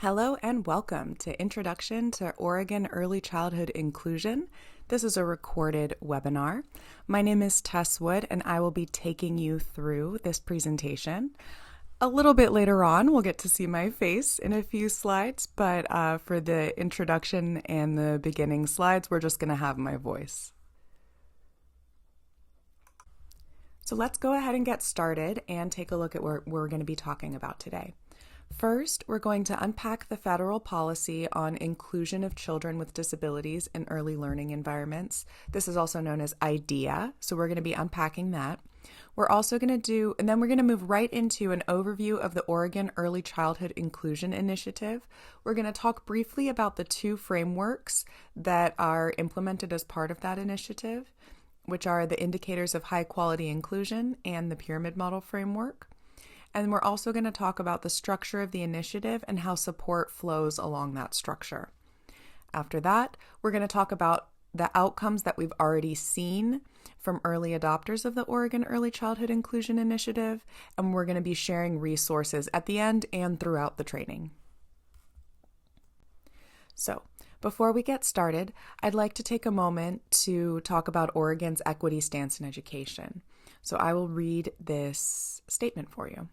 Hello and welcome to Introduction to Oregon Early Childhood Inclusion. This is a recorded webinar. My name is Tess Wood and I will be taking you through this presentation. A little bit later on, we'll get to see my face in a few slides, but for the introduction and the beginning slides, we're just going to have my voice. So let's go ahead and get started and take a look at what we're going to be talking about today. First, we're going to unpack the federal policy on inclusion of children with disabilities in early learning environments. This is also known as IDEA, so we're going to be unpacking that. We're also going to and then we're going to move right into an overview of the Oregon Early Childhood Inclusion Initiative. We're going to talk briefly about the two frameworks that are implemented as part of that initiative, which are the Indicators of High Quality Inclusion and the Pyramid Model Framework. And we're also going to talk about the structure of the initiative and how support flows along that structure. After that, we're going to talk about the outcomes that we've already seen from early adopters of the Oregon Early Childhood Inclusion Initiative, and we're going to be sharing resources at the end and throughout the training. So, before we get started, I'd like to take a moment to talk about Oregon's equity stance in education. So I will read this statement for you.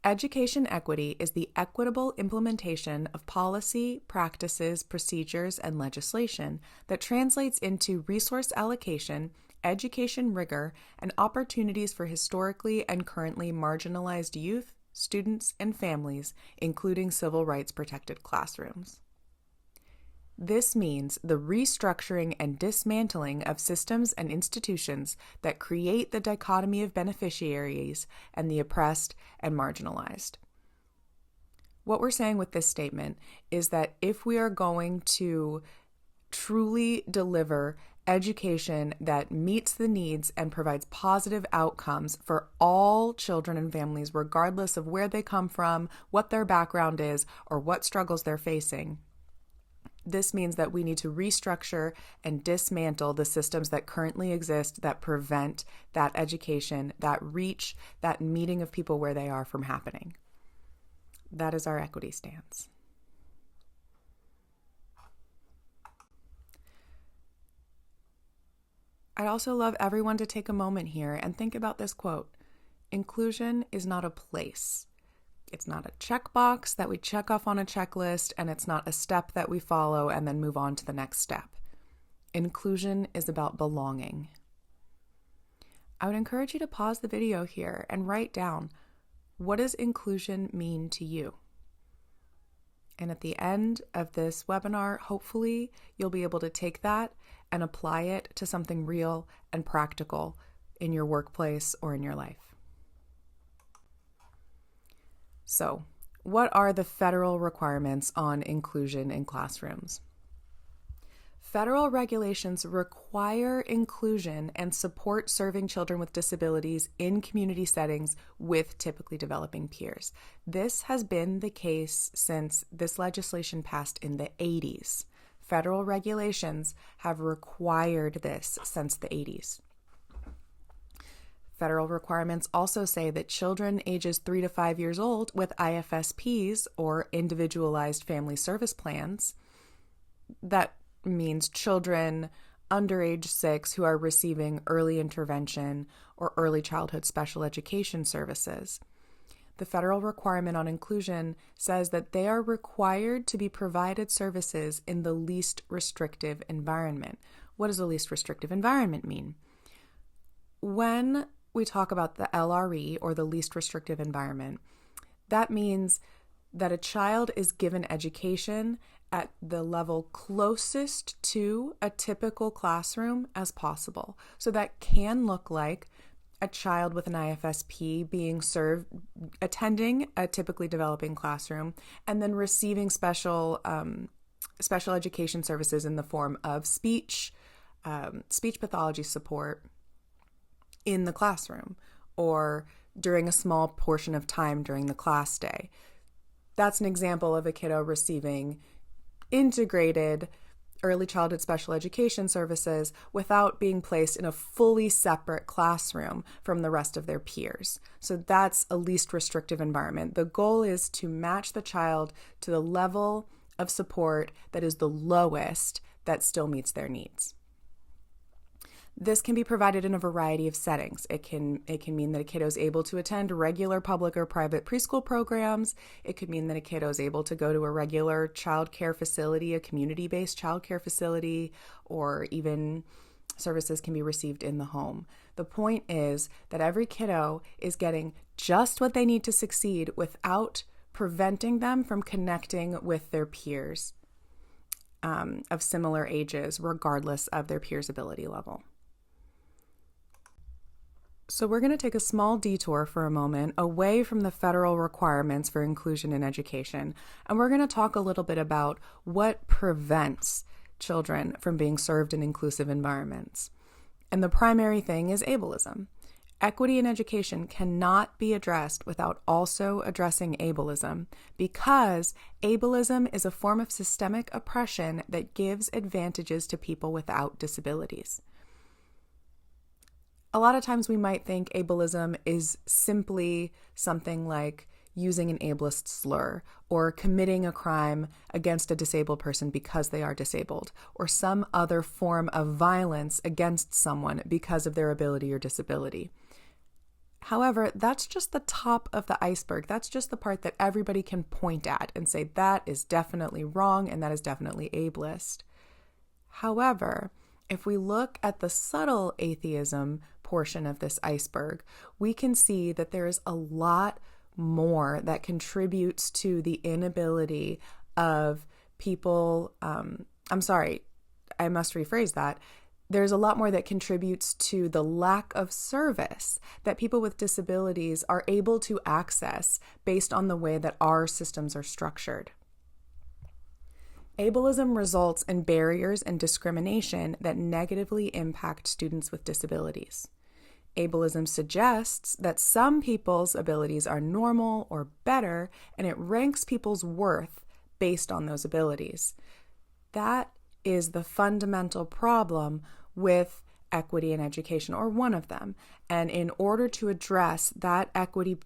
Education equity is the equitable implementation of policy, practices, procedures, and legislation that translates into resource allocation, education rigor, and opportunities for historically and currently marginalized youth, students, and families, including civil rights protected classrooms. This means the restructuring and dismantling of systems and institutions that create the dichotomy of beneficiaries and the oppressed and marginalized. What we're saying with this statement is that if we are going to truly deliver education that meets the needs and provides positive outcomes for all children and families, regardless of where they come from, what their background is, or what struggles they're facing, this means that we need to restructure and dismantle the systems that currently exist that prevent that education, that reach, that meeting of people where they are from happening. That is our equity stance. I'd also love everyone to take a moment here and think about this quote. Inclusion is not a place. It's not a checkbox that we check off on a checklist, and it's not a step that we follow and then move on to the next step. Inclusion is about belonging. I would encourage you to pause the video here and write down, what does inclusion mean to you? And at the end of this webinar, hopefully you'll be able to take that and apply it to something real and practical in your workplace or in your life. So, what are the federal requirements on inclusion in classrooms? Federal regulations require inclusion and support serving children with disabilities in community settings with typically developing peers. This has been the case since this legislation passed in the 80s. Federal regulations have required this since the 80s. Federal requirements also say that children ages 3 to 5 years old with IFSPs, or Individualized Family Service Plans, that means children under age 6 who are receiving early intervention or early childhood special education services. The federal requirement on inclusion says that they are required to be provided services in the least restrictive environment. What does the least restrictive environment mean? When we talk about the LRE, or the least restrictive environment, that means that a child is given education at the level closest to a typical classroom as possible. So that can look like a child with an IFSP being served, attending a typically developing classroom, and then receiving special education services in the form of speech pathology support in the classroom or during a small portion of time during the class day. That's an example of a kiddo receiving integrated early childhood special education services without being placed in a fully separate classroom from the rest of their peers. So that's a least restrictive environment. The goal is to match the child to the level of support that is the lowest that still meets their needs. This can be provided in a variety of settings. It can mean that a kiddo is able to attend regular public or private preschool programs. It could mean that a kiddo is able to go to a regular child care facility, a community-based child care facility, or even services can be received in the home. The point is that every kiddo is getting just what they need to succeed without preventing them from connecting with their peers of similar ages, regardless of their peers' ability level. So we're going to take a small detour for a moment away from the federal requirements for inclusion in education, and we're going to talk a little bit about what prevents children from being served in inclusive environments. And the primary thing is ableism. Equity in education cannot be addressed without also addressing ableism, because ableism is a form of systemic oppression that gives advantages to people without disabilities. A lot of times we might think ableism is simply something like using an ableist slur or committing a crime against a disabled person because they are disabled, or some other form of violence against someone because of their ability or disability. However, that's just the top of the iceberg. That's just the part that everybody can point at and say that is definitely wrong and that is definitely ableist. However, if we look at the subtle atheism portion of this iceberg, we can see that there is a lot more that contributes to the inability of people. I must rephrase that. There's a lot more that contributes to the lack of service that people with disabilities are able to access based on the way that our systems are structured. Ableism results in barriers and discrimination that negatively impact students with disabilities. Ableism suggests that some people's abilities are normal or better, and it ranks people's worth based on those abilities. That is the fundamental problem with equity in education, or one of them. And in order to address that equity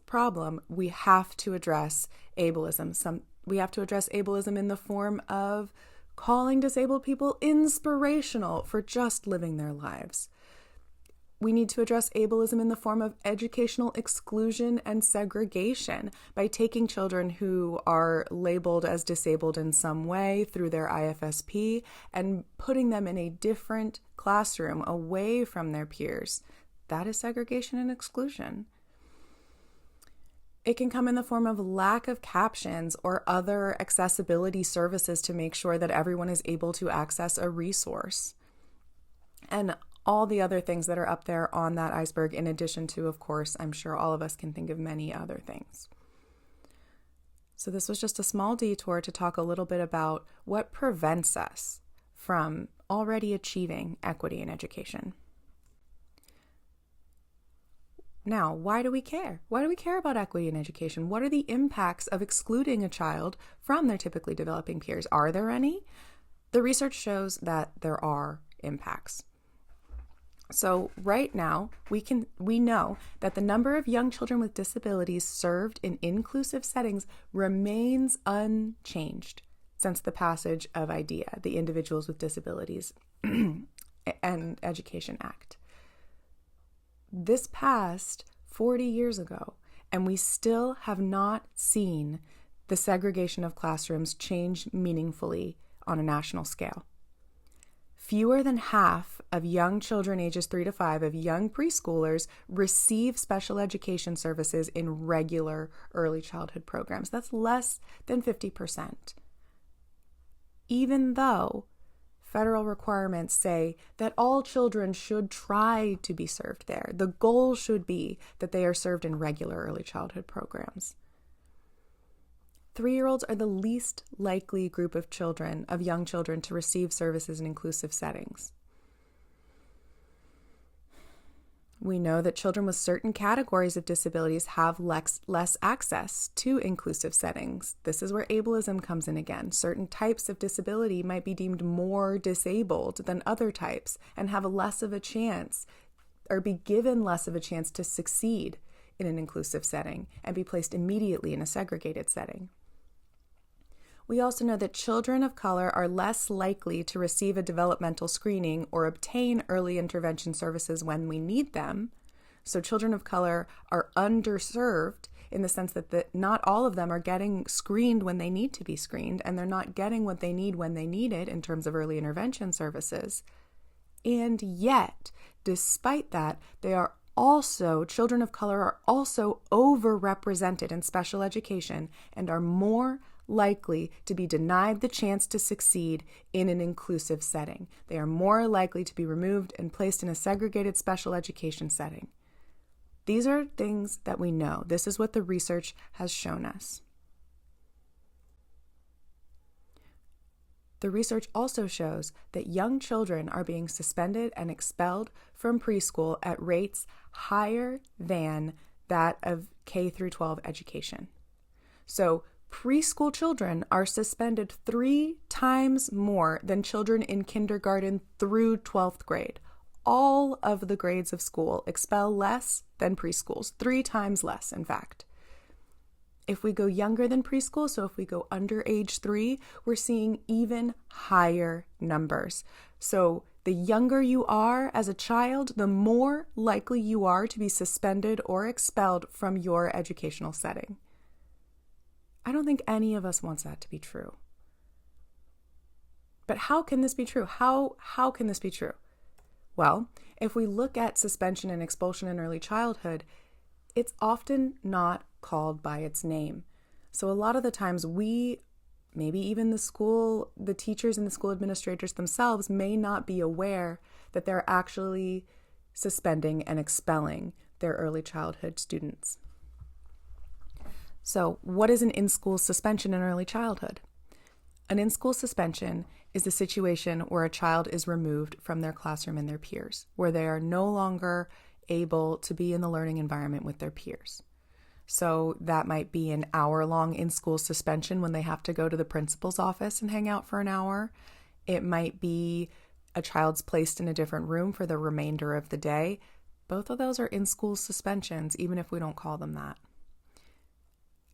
problem, we have to address ableism. We have to address ableism in the form of calling disabled people inspirational for just living their lives. We need to address ableism in the form of educational exclusion and segregation by taking children who are labeled as disabled in some way through their IFSP and putting them in a different classroom away from their peers. That is segregation and exclusion. It can come in the form of lack of captions or other accessibility services to make sure that everyone is able to access a resource. And all the other things that are up there on that iceberg, in addition to, of course, I'm sure all of us can think of many other things. So this was just a small detour to talk a little bit about what prevents us from already achieving equity in education. Now, why do we care? Why do we care about equity in education? What are the impacts of excluding a child from their typically developing peers? Are there any? The research shows that there are impacts. So right now, we know that the number of young children with disabilities served in inclusive settings remains unchanged since the passage of IDEA, the Individuals with Disabilities and Education Act. This passed 40 years ago, and we still have not seen the segregation of classrooms change meaningfully on a national scale. Fewer than half of young children ages 3 to 5, of young preschoolers, receive special education services in regular early childhood programs. That's less than 50%. Even though federal requirements say that all children should try to be served there. The goal should be that they are served in regular early childhood programs. 3-year-olds are the least likely group of young children to receive services in inclusive settings. We know that children with certain categories of disabilities have less access to inclusive settings. This is where ableism comes in again. Certain types of disability might be deemed more disabled than other types and have less of a chance, or be given less of a chance to succeed in an inclusive setting and be placed immediately in a segregated setting. We also know that children of color are less likely to receive a developmental screening or obtain early intervention services when we need them. So children of color are underserved in the sense that not all of them are getting screened when they need to be screened, and they're not getting what they need when they need it in terms of early intervention services. And yet, despite that, children of color are also overrepresented in special education and are more likely to be denied the chance to succeed in an inclusive setting. They are more likely to be removed and placed in a segregated special education setting. These are things that we know. This is what the research has shown us. The research also shows that young children are being suspended and expelled from preschool at rates higher than that of K through 12 education. So preschool children are suspended 3 times more than children in kindergarten through 12th grade. All of the grades of school expel less than preschools, 3 times less, in fact. If we go younger than preschool, so if we go under age 3, we're seeing even higher numbers. So the younger you are as a child, the more likely you are to be suspended or expelled from your educational setting. I don't think any of us wants that to be true. But how can this be true? How can this be true? Well, if we look at suspension and expulsion in early childhood, it's often not called by its name. So a lot of the times maybe even the teachers and the school administrators themselves may not be aware that they're actually suspending and expelling their early childhood students. So what is an in-school suspension in early childhood? An in-school suspension is a situation where a child is removed from their classroom and their peers, where they are no longer able to be in the learning environment with their peers. So that might be an hour-long in-school suspension when they have to go to the principal's office and hang out for an hour. It might be a child's placed in a different room for the remainder of the day. Both of those are in-school suspensions, even if we don't call them that.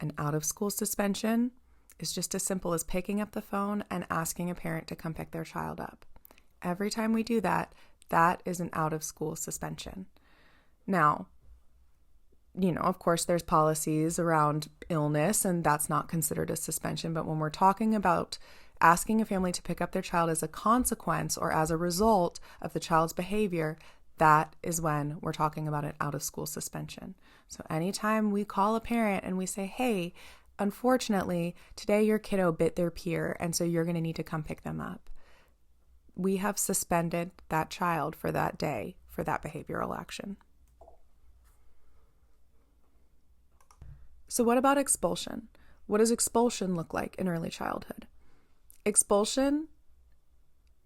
An out-of-school suspension is just as simple as picking up the phone and asking a parent to come pick their child up. Every time we do that, that is an out-of-school suspension. Now, of course, there's policies around illness, and that's not considered a suspension. But when we're talking about asking a family to pick up their child as a consequence or as a result of the child's behavior, that is when we're talking about an out-of-school suspension. So anytime we call a parent and we say, hey, unfortunately, today your kiddo bit their peer, and so you're going to need to come pick them up, we have suspended that child for that day for that behavioral action. So what about expulsion? What does expulsion look like in early childhood? Expulsion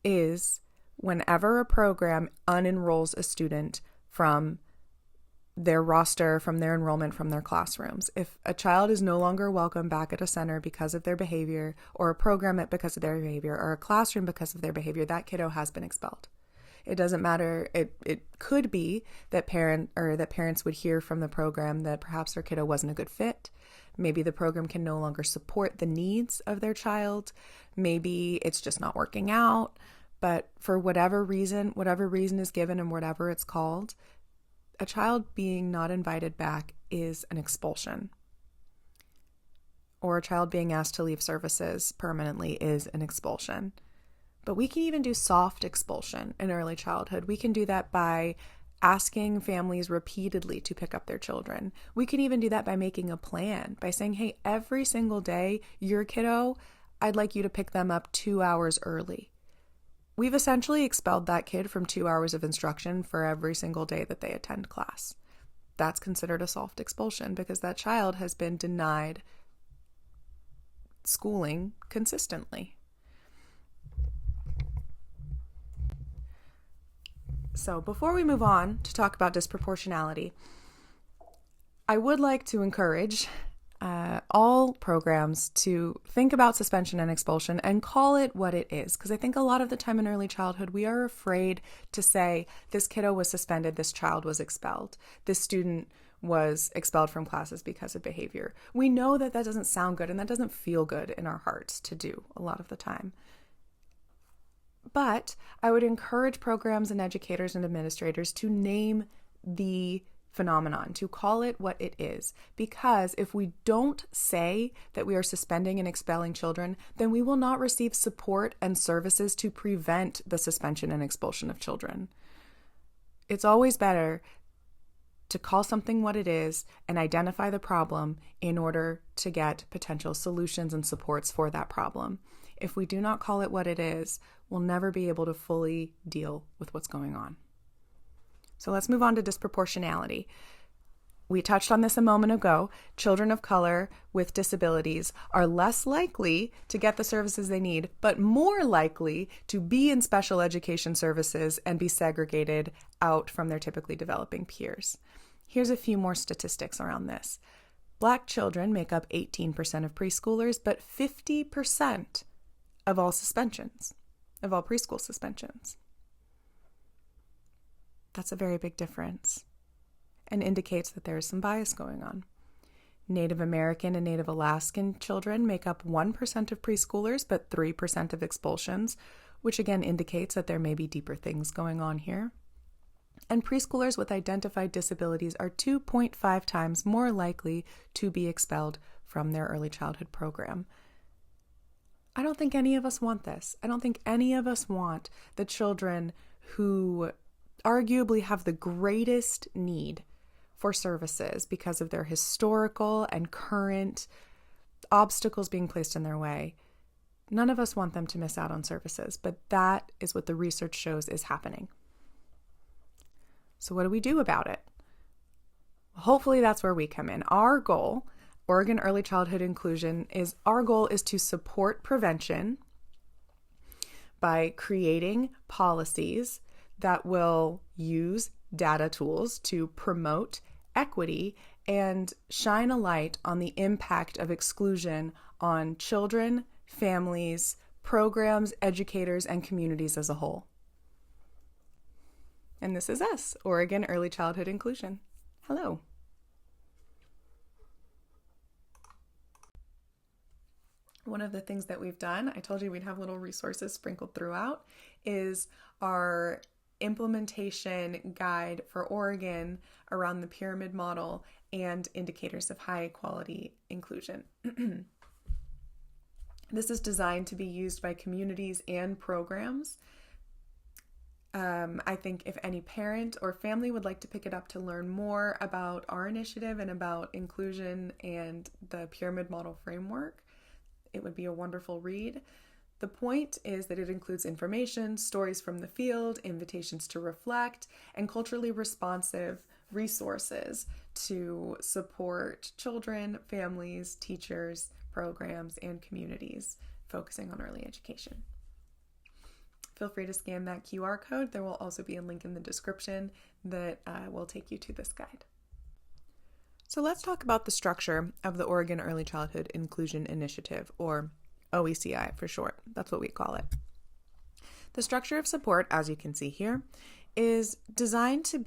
is whenever a program unenrolls a student from their roster, from their enrollment, from their classrooms. If a child is no longer welcome back at a center because of their behavior, or a program because of their behavior, or a classroom because of their behavior, that kiddo has been expelled. It doesn't matter. It could be that parents would hear from the program that perhaps their kiddo wasn't a good fit. Maybe the program can no longer support the needs of their child. Maybe it's just not working out. But for whatever reason is given and whatever it's called, a child being not invited back is an expulsion. Or a child being asked to leave services permanently is an expulsion. But we can even do soft expulsion in early childhood. We can do that by asking families repeatedly to pick up their children. We can even do that by making a plan, by saying, hey, every single day, your kiddo, I'd like you to pick them up 2 hours early. We've essentially expelled that kid from 2 hours of instruction for every single day that they attend class. That's considered a soft expulsion because that child has been denied schooling consistently. So before we move on to talk about disproportionality, I would like to encourage all programs to think about suspension and expulsion and call it what it is. Because I think a lot of the time in early childhood, we are afraid to say, this kiddo was suspended, this child was expelled, this student was expelled from classes because of behavior. We know that that doesn't sound good and that doesn't feel good in our hearts to do a lot of the time. But I would encourage programs and educators and administrators to name the phenomenon, to call it what it is. Because if we don't say that we are suspending and expelling children, then we will not receive support and services to prevent the suspension and expulsion of children. It's always better to call something what it is and identify the problem in order to get potential solutions and supports for that problem. If we do not call it what it is, we'll never be able to fully deal with what's going on. So let's move on to disproportionality. We touched on this a moment ago. Children of color with disabilities are less likely to get the services they need, but more likely to be in special education services and be segregated out from their typically developing peers. Here's a few more statistics around this. Black children make up 18% of preschoolers, but 50% of all suspensions, of all preschool suspensions. That's a very big difference and indicates that there is some bias going on. Native American and Native Alaskan children make up 1% of preschoolers, but 3% of expulsions, which again indicates that there may be deeper things going on here. And preschoolers with identified disabilities are 2.5 times more likely to be expelled from their early childhood program. I don't think any of us want this. I don't think any of us want the children who arguably have the greatest need for services because of their historical and current obstacles being placed in their way. None of us want them to miss out on services, but that is what the research shows is happening. So what do we do about it? Hopefully that's where we come in. Our goal, Oregon Early Childhood Inclusion, our goal is to support prevention by creating policies that will use data tools to promote equity and shine a light on the impact of exclusion on children, families, programs, educators, and communities as a whole. And this is us, Oregon Early Childhood Inclusion. Hello. One of the things that we've done, I told you we'd have little resources sprinkled throughout, is our implementation guide for Oregon around the pyramid model and indicators of high quality inclusion. This is designed to be used by communities and programs. I think if any parent or family would like to pick it up to learn more about our initiative and about inclusion and the pyramid model framework, it would be a wonderful read. The point is that it includes information, stories from the field, invitations to reflect, and culturally responsive resources to support children, families, teachers, programs, and communities focusing on early education. Feel free to scan that QR code. There will also be a link in the description that will take you to this guide. So let's talk about the structure of the Oregon Early Childhood Inclusion Initiative, or OECI for short. That's what we call it. The structure of support, as you can see here, is designed so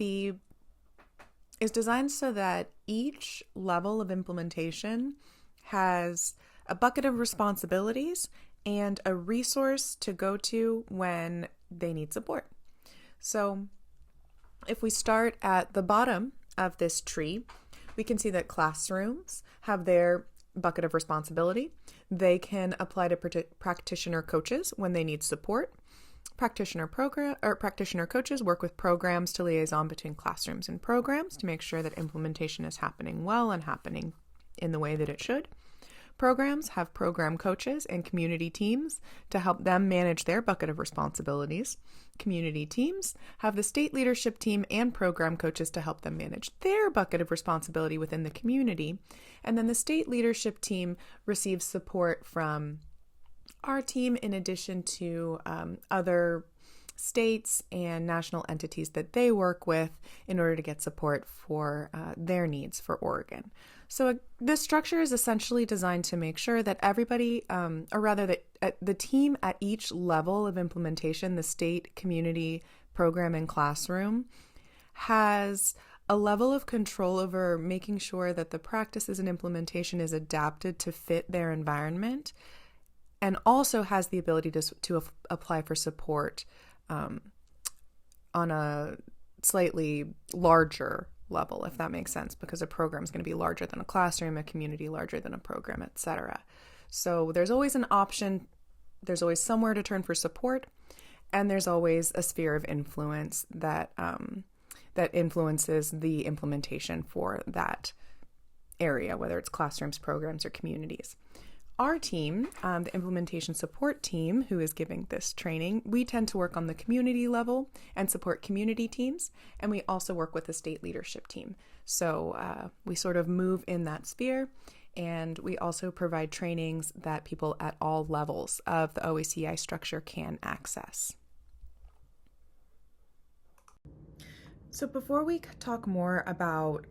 that each level of implementation has a bucket of responsibilities and a resource to go to when they need support. So if we start at the bottom of this tree, we can see that classrooms have their bucket of responsibility. They can apply to practitioner coaches when they need support. Practitioner coaches work with programs to liaison between classrooms and programs to make sure that implementation is happening well and happening in the way that it should. Programs have program coaches and community teams to help them manage their bucket of responsibilities. Community teams have the state leadership team and program coaches to help them manage their bucket of responsibility within the community. And then the state leadership team receives support from our team in addition to other states and national entities that they work with in order to get support for their needs for Oregon. So this structure is essentially designed to make sure that everybody, or rather that the team at each level of implementation, the state, community, program, and classroom, has a level of control over making sure that the practices and implementation is adapted to fit their environment, and also has the ability to apply for support on a slightly larger level, if that makes sense, because a program is going to be larger than a classroom, a community larger than a program, etc. So there's always an option, there's always somewhere to turn for support, and there's always a sphere of influence that that influences the implementation for that area, whether it's classrooms, programs, or communities. Our team, the implementation support team who is giving this training, we tend to work on the community level and support community teams, and we also work with the state leadership team. So we sort of move in that sphere, and we also provide trainings that people at all levels of the OECI structure can access. So before we talk more about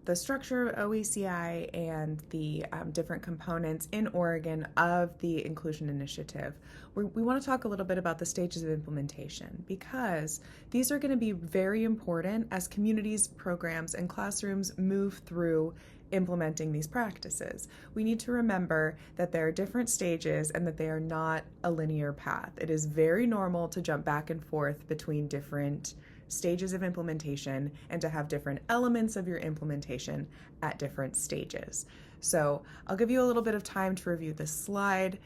the structure of OECI and the different components in Oregon of the Inclusion Initiative, we want to talk a little bit about the stages of implementation, because these are going to be very important as communities, programs, and classrooms move through implementing these practices. We need to remember that there are different stages and that they are not a linear path. It is very normal to jump back and forth between different stages of implementation and to have different elements of your implementation at different stages. So I'll give you a little bit of time to review this slide,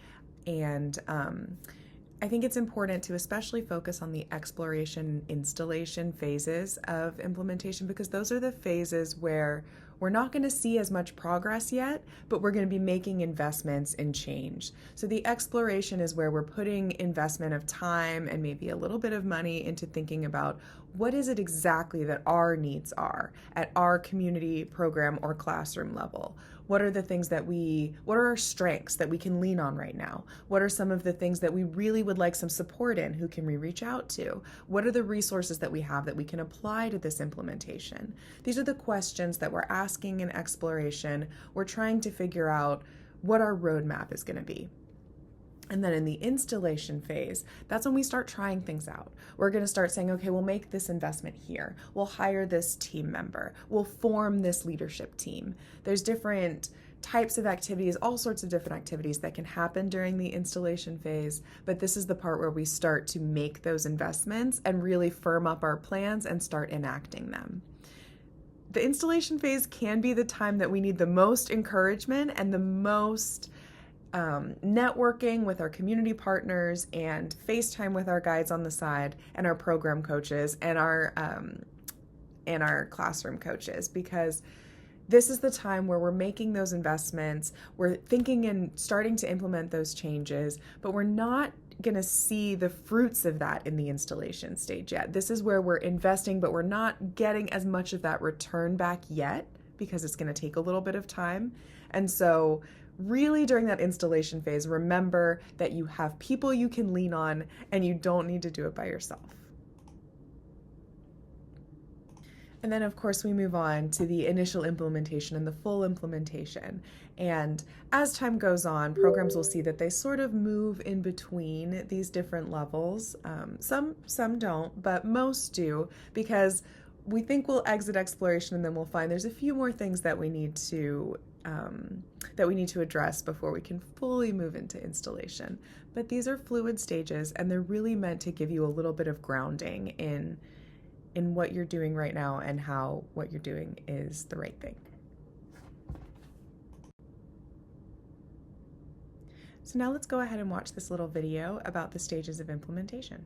and I think it's important to especially focus on the exploration installation phases of implementation, because those are the phases where we're not going to see as much progress yet, but we're going to be making investments in change. So the exploration is where we're putting investment of time and maybe a little bit of money into thinking about what is it exactly that our needs are at our community, program, or classroom level. What are the things that what are our strengths that we can lean on right now? What are some of the things that we really would like some support in? Who can we reach out to? What are the resources that we have that we can apply to this implementation? These are the questions that we're asking in exploration. We're trying to figure out what our roadmap is going to be. And then in the installation phase, that's when we start trying things out. We're going to start saying, okay, we'll make this investment here. We'll hire this team member. We'll form this leadership team. There's different types of activities, all sorts of different activities that can happen during the installation phase, but this is the part where we start to make those investments and really firm up our plans and start enacting them. The installation phase can be the time that we need the most encouragement and the most networking with our community partners and FaceTime with our guides on the side and our program coaches and our classroom coaches, because this is the time where we're making those investments, we're thinking and starting to implement those changes, but we're not going to see the fruits of that in the installation stage yet. This is where we're investing, but we're not getting as much of that return back yet, because it's going to take a little bit of time. And so really during that installation phase, remember that you have people you can lean on and you don't need to do it by yourself. And then of course we move on to the initial implementation and the full implementation. And as time goes on, programs will see that they sort of move in between these different levels. Some don't, but most do, because we think we'll exit exploration and then we'll find there's a few more things that we need to address before we can fully move into installation. But these are fluid stages, and they're really meant to give you a little bit of grounding in what you're doing right now and how what you're doing is the right thing. So now let's go ahead and watch this little video about the stages of implementation.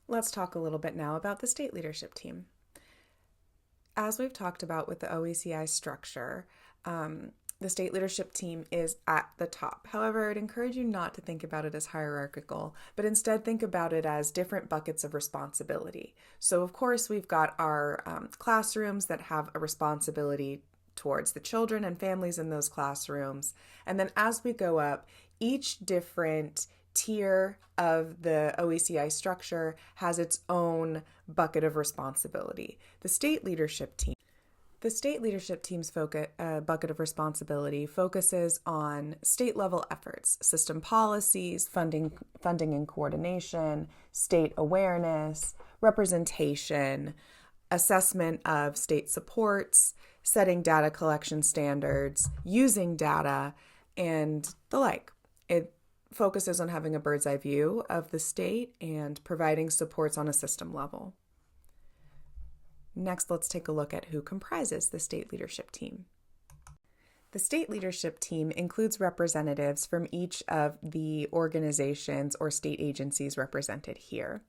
Let's talk a little bit now about the state leadership team. As we've talked about with the OECI structure, the state leadership team is at the top. However, I'd encourage you not to think about it as hierarchical, but instead think about it as different buckets of responsibility. So, of course, we've got our classrooms that have a responsibility towards the children and families in those classrooms. And then as we go up, each different tier of the OECI structure has its own bucket of responsibility. The state leadership team's bucket of responsibility focuses on state-level efforts, system policies, funding and coordination, state awareness, representation, assessment of state supports, setting data collection standards, using data, and the like. It focuses on having a bird's eye view of the state and providing supports on a system level. Next, let's take a look at who comprises the state leadership team. The state leadership team includes representatives from each of the organizations or state agencies represented here.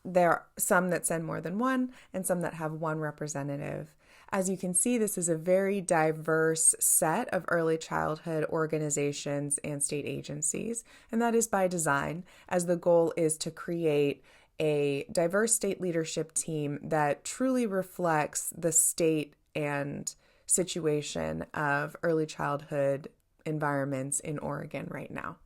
There are some that send more than one and some that have one representative. As you can see, this is a very diverse set of early childhood organizations and state agencies, and that is by design, as the goal is to create a diverse state leadership team that truly reflects the state and situation of early childhood environments in Oregon right now.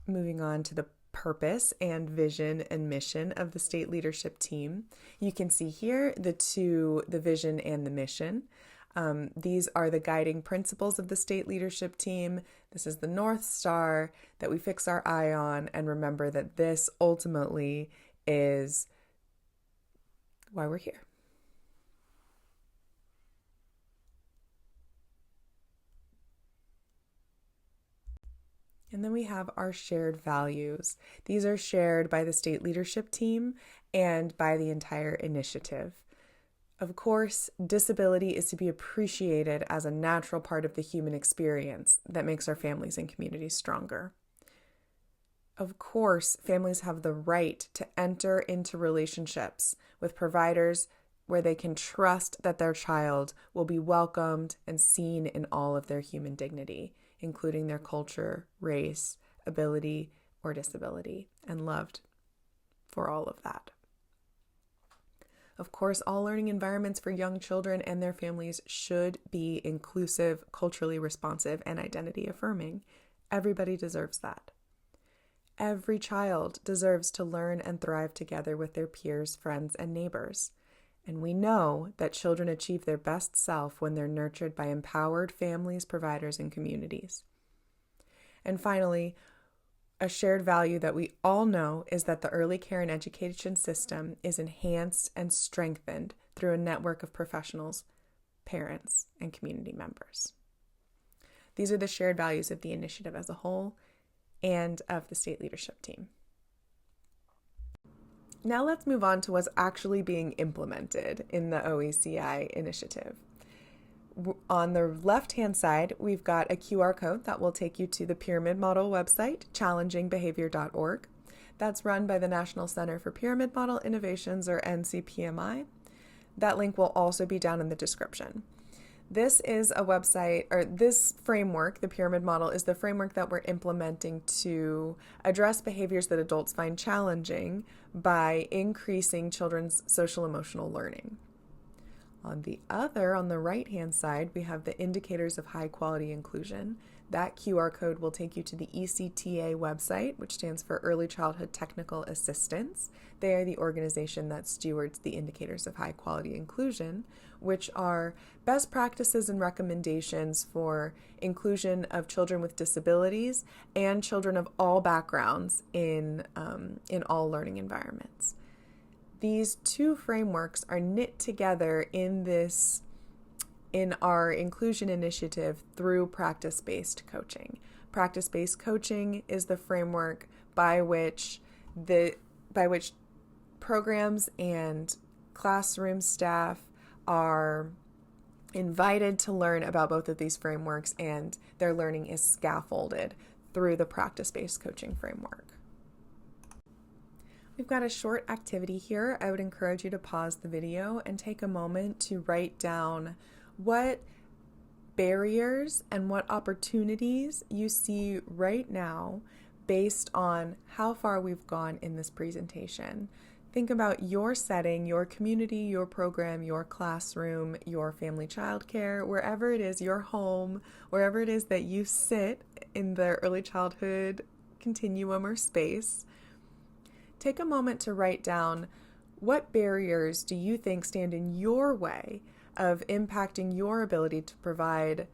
Moving on to the purpose and vision and mission of the state leadership team. You can see here the vision and the mission. These are the guiding principles of the state leadership team. This is the North Star that we fix our eye on and remember that this ultimately is why we're here. And then we have our shared values. These are shared by the state leadership team and by the entire initiative. Of course, disability is to be appreciated as a natural part of the human experience that makes our families and communities stronger. Of course, families have the right to enter into relationships with providers where they can trust that their child will be welcomed and seen in all of their human dignity, including their culture, race, ability, or disability, and loved for all of that. Of course, all learning environments for young children and their families should be inclusive, culturally responsive, and identity affirming. Everybody deserves that. Every child deserves to learn and thrive together with their peers, friends, and neighbors. And we know that children achieve their best self when they're nurtured by empowered families, providers, and communities. And finally, a shared value that we all know is that the early care and education system is enhanced and strengthened through a network of professionals, parents, and community members. These are the shared values of the initiative as a whole and of the state leadership team. Now let's move on to what's actually being implemented in the OECI initiative. On the left-hand side, we've got a QR code that will take you to the Pyramid Model website, challengingbehavior.org. That's run by the National Center for Pyramid Model Innovations, or NCPMI. That link will also be down in the description. This is a website, or this framework, the pyramid model, is the framework that we're implementing to address behaviors that adults find challenging by increasing children's social emotional learning. On the right-hand side, we have the indicators of high quality inclusion. That QR code will take you to the ECTA website, which stands for Early Childhood Technical Assistance. They are the organization that stewards the indicators of high quality inclusion, which are best practices and recommendations for inclusion of children with disabilities and children of all backgrounds in all learning environments. These two frameworks are knit together in our inclusion initiative through practice-based coaching. Practice-based coaching is the framework by which programs and classroom staff are invited to learn about both of these frameworks, and their learning is scaffolded through the practice-based coaching framework. We've got a short activity here. I would encourage you to pause the video and take a moment to write down what barriers and what opportunities you see right now based on how far we've gone in this presentation. Think about your setting, your community, your program, your classroom, your family childcare, wherever it is, your home, wherever it is that you sit in the early childhood continuum or space. Take a moment to write down what barriers do you think stand in your way of impacting your ability to provide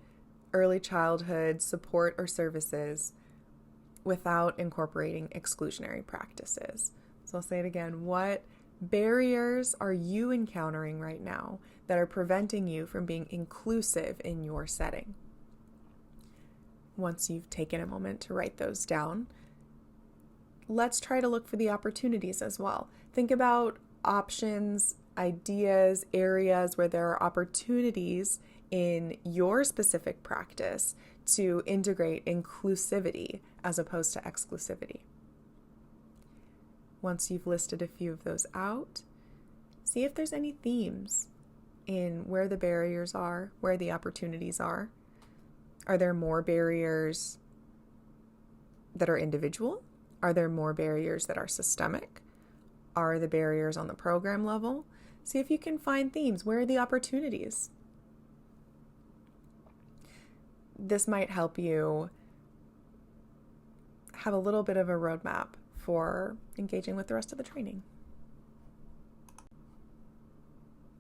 early childhood support or services without incorporating exclusionary practices. So I'll say it again. What barriers are you encountering right now that are preventing you from being inclusive in your setting? Once you've taken a moment to write those down, let's try to look for the opportunities as well. Think about options, ideas, areas where there are opportunities in your specific practice to integrate inclusivity as opposed to exclusivity. Once you've listed a few of those out, see if there's any themes in where the barriers are, where the opportunities are. Are there more barriers that are individual? Are there more barriers that are systemic? Are the barriers on the program level? See if you can find themes. Where are the opportunities? This might help you have a little bit of a roadmap for engaging with the rest of the training.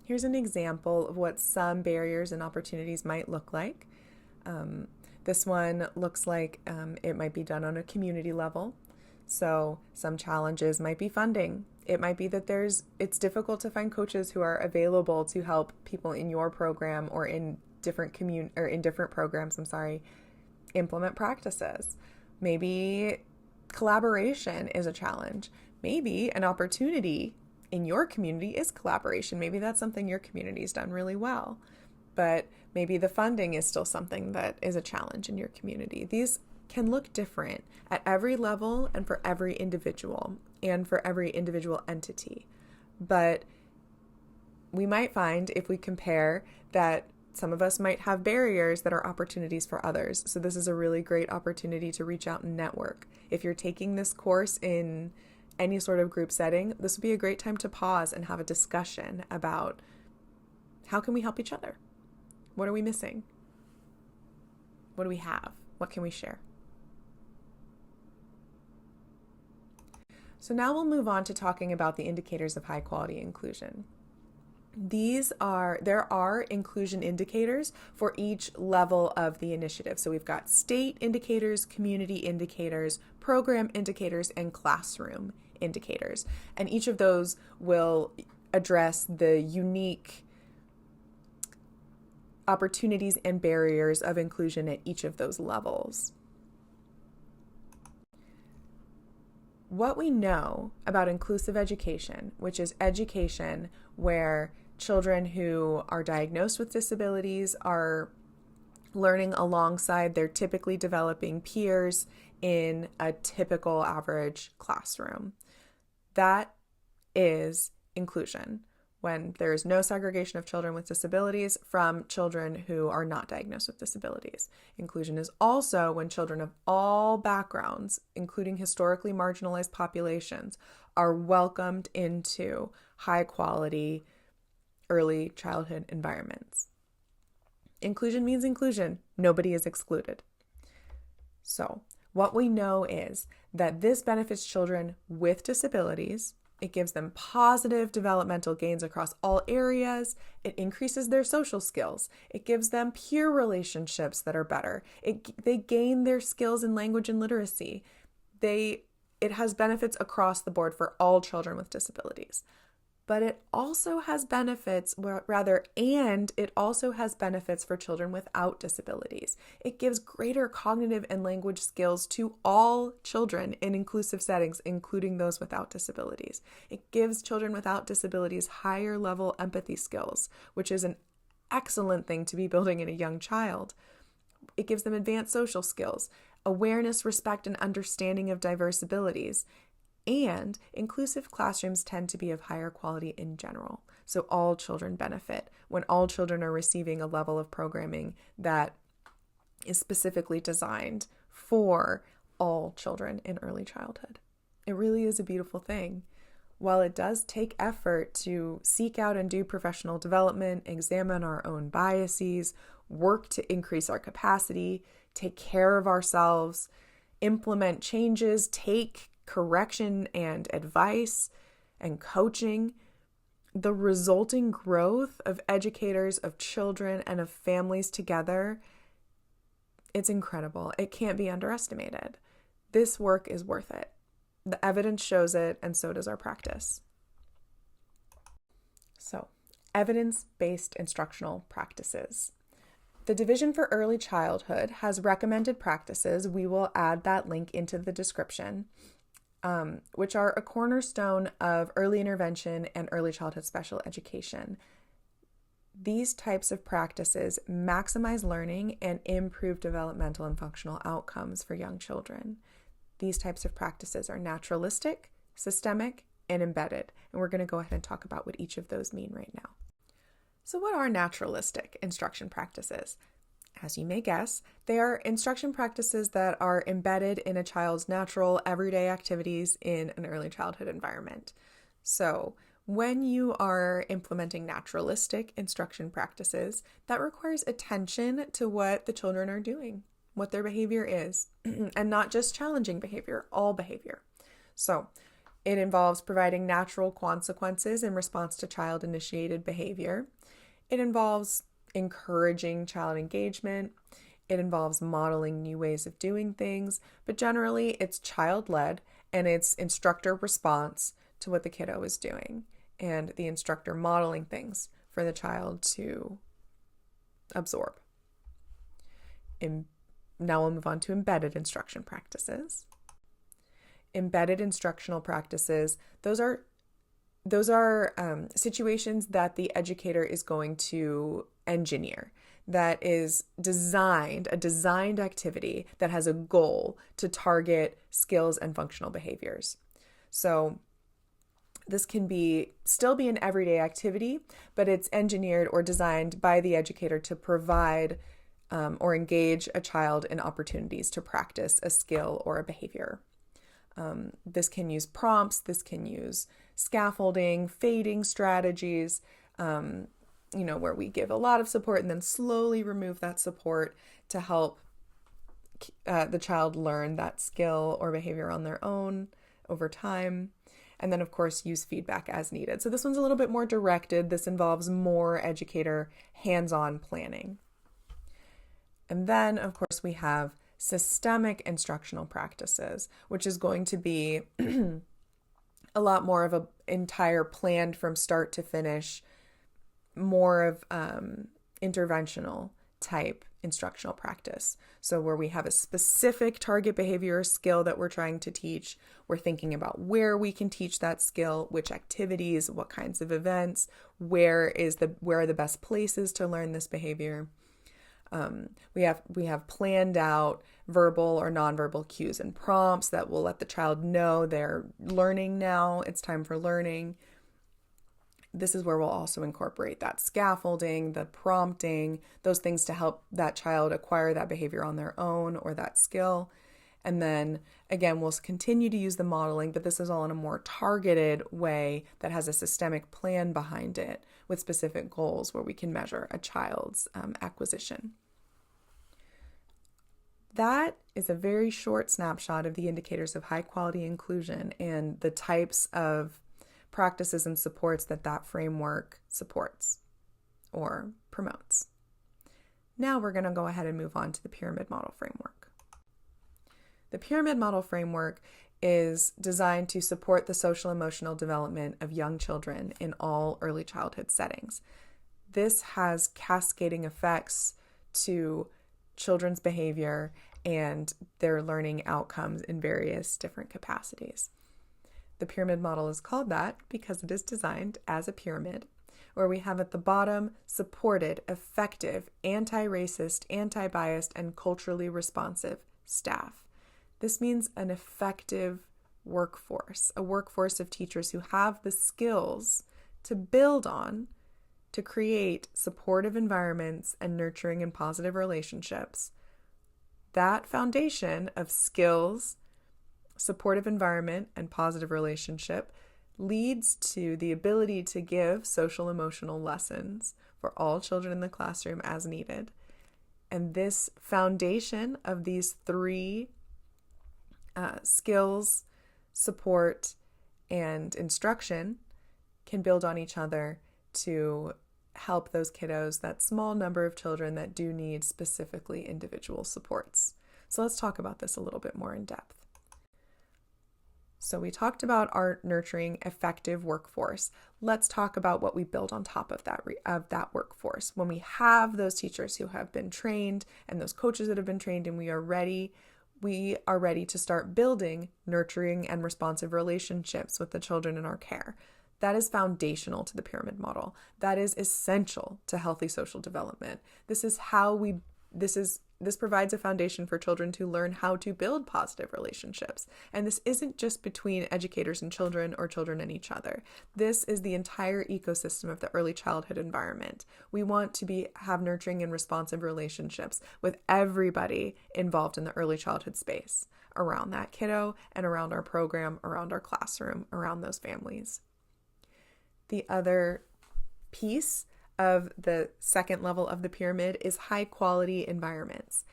Here's an example of what some barriers and opportunities might look like. This one looks like it might be done on a community level. So some challenges might be funding. It might be that it's difficult to find coaches who are available to help people in your program or in different programs, implement practices. Maybe collaboration is a challenge. Maybe an opportunity in your community is collaboration. Maybe that's something your community's done really well. But maybe the funding is still something that is a challenge in your community. These can look different at every level and for every individual and for every individual entity. But we might find, if we compare, that some of us might have barriers that are opportunities for others. So this is a really great opportunity to reach out and network. If you're taking this course in any sort of group setting, this would be a great time to pause and have a discussion about how can we help each other? What are we missing? What do we have? What can we share? So now we'll move on to talking about the indicators of high quality inclusion. There are inclusion indicators for each level of the initiative. So we've got state indicators, community indicators, program indicators, and classroom indicators. And each of those will address the unique opportunities and barriers of inclusion at each of those levels. What we know about inclusive education, which is education where children who are diagnosed with disabilities are learning alongside their typically developing peers in a typical average classroom. That is inclusion, when there is no segregation of children with disabilities from children who are not diagnosed with disabilities. Inclusion is also when children of all backgrounds, including historically marginalized populations, are welcomed into high-quality early childhood environments. Inclusion means inclusion. Nobody is excluded. So, what we know is that this benefits children with disabilities. It gives them positive developmental gains across all areas. It increases their social skills. It gives them peer relationships that are better. They gain their skills in language and literacy. It has benefits across the board for all children with disabilities. But it also has benefits, it also has benefits for children without disabilities. It gives greater cognitive and language skills to all children in inclusive settings, including those without disabilities. It gives children without disabilities higher level empathy skills, which is an excellent thing to be building in a young child. It gives them advanced social skills, awareness, respect, and understanding of diverse abilities. And inclusive classrooms tend to be of higher quality in general. So all children benefit when all children are receiving a level of programming that is specifically designed for all children in early childhood. It really is a beautiful thing. While it does take effort to seek out and do professional development, examine our own biases, work to increase our capacity, take care of ourselves, implement changes, take correction and advice and coaching, the resulting growth of educators, of children, and of families together, it's incredible. It can't be underestimated. This work is worth it. The evidence shows it, and so does our practice. So, evidence-based instructional practices. The Division for Early Childhood has recommended practices. We will add that link into the description, which are a cornerstone of early intervention and early childhood special education. These types of practices maximize learning and improve developmental and functional outcomes for young children. These types of practices are naturalistic, systemic, and embedded. And we're going to go ahead and talk about what each of those mean right now. So what are naturalistic instruction practices? As you may guess, they are instruction practices that are embedded in a child's natural everyday activities in an early childhood environment. So when you are implementing naturalistic instruction practices, that requires attention to what the children are doing, what their behavior is, and not just challenging behavior, all behavior. So it involves providing natural consequences in response to child-initiated behavior. It involves encouraging child engagement. It involves modeling new ways of doing things, but generally it's child-led and it's instructor response to what the kiddo is doing and the instructor modeling things for the child to absorb. Now we'll move on to embedded instruction practices. Embedded instructional practices, those are situations that the educator is going to engineer, that is a designed activity that has a goal to target skills and functional behaviors. So this can still be an everyday activity, but it's engineered or designed by the educator to provide or engage a child in opportunities to practice a skill or a behavior. This can use prompts, this can use scaffolding, fading strategies, where we give a lot of support and then slowly remove that support to help the child learn that skill or behavior on their own over time. And then, of course, use feedback as needed. So this one's a little bit more directed. This involves more educator hands-on planning. And then, of course, we have systemic instructional practices, which is going to be a lot more of an entire planned from start to finish, more of interventional type instructional practice. So where we have a specific target behavior or skill that we're trying to teach, we're thinking about where we can teach that skill, which activities, what kinds of events, where are the best places to learn this behavior. We have planned out verbal or nonverbal cues and prompts that will let the child know they're learning now, it's time for learning. This is where we'll also incorporate that scaffolding, the prompting, those things to help that child acquire that behavior on their own or that skill. And then again, we'll continue to use the modeling, but this is all in a more targeted way that has a systemic plan behind it with specific goals where we can measure a child's acquisition. That is a very short snapshot of the indicators of high quality inclusion and the types of practices and supports that framework supports or promotes. Now we're going to go ahead and move on to the pyramid model framework. The pyramid model framework is designed to support the social emotional development of young children in all early childhood settings. This has cascading effects to children's behavior and their learning outcomes in various different capacities. The pyramid model is called that because it is designed as a pyramid, where we have at the bottom supported, effective, anti-racist, anti-biased, and culturally responsive staff. This means an effective workforce, a workforce of teachers who have the skills to build on to create supportive environments and nurturing and positive relationships. That foundation of skills, supportive environment, and positive relationship leads to the ability to give social emotional lessons for all children in the classroom as needed. And this foundation of these three skills, support, and instruction can build on each other to help those kiddos, that small number of children that do need specifically individual supports. So let's talk about this a little bit more in depth. So we talked about our nurturing effective workforce. Let's talk about what we build on top of that workforce. When we have those teachers who have been trained and those coaches that have been trained, and we are ready to start building nurturing and responsive relationships with the children in our care. That is foundational to the pyramid model. That is essential to healthy social development. This provides a foundation for children to learn how to build positive relationships. And this isn't just between educators and children or children and each other. This is the entire ecosystem of the early childhood environment. We want to have nurturing and responsive relationships with everybody involved in the early childhood space, around that kiddo and around our program, around our classroom, around those families. The other piece of the second level of the pyramid is high quality environments.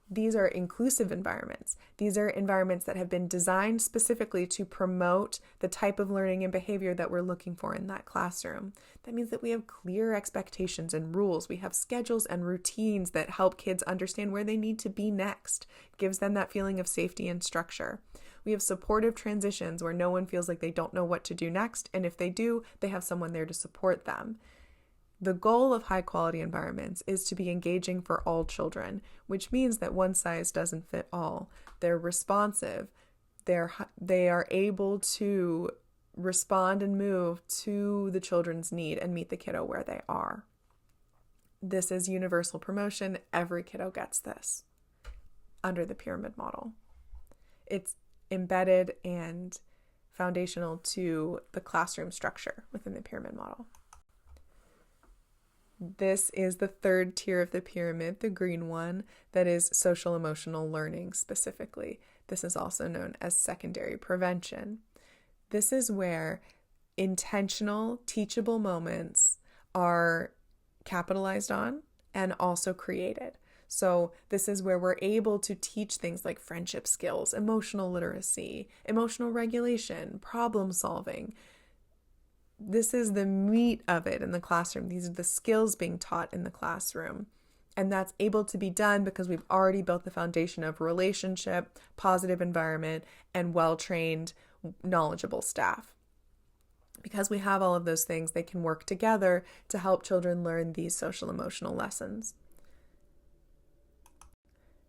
These are inclusive environments. These are environments that have been designed specifically to promote the type of learning and behavior that we're looking for in that classroom. That means that we have clear expectations and rules. We have schedules and routines that help kids understand where they need to be next. It gives them that feeling of safety and structure. We have supportive transitions where no one feels like they don't know what to do next, and if they do, they have someone there to support them. The goal of high quality environments is to be engaging for all children, which means that one size doesn't fit all. They're responsive. They are able to respond and move to the children's need and meet the kiddo where they are. This is universal promotion. Every kiddo gets this under the pyramid model. It's embedded and foundational to the classroom structure within the pyramid model. This is the third tier of the pyramid, the green one, that is social emotional learning specifically. This is also known as secondary prevention. This is where intentional, teachable moments are capitalized on and also created. So this is where we're able to teach things like friendship skills, emotional literacy, emotional regulation, problem solving. This is the meat of it in the classroom. These are the skills being taught in the classroom. And that's able to be done because we've already built the foundation of relationship, positive environment, and well-trained, knowledgeable staff. Because we have all of those things, they can work together to help children learn these social emotional lessons.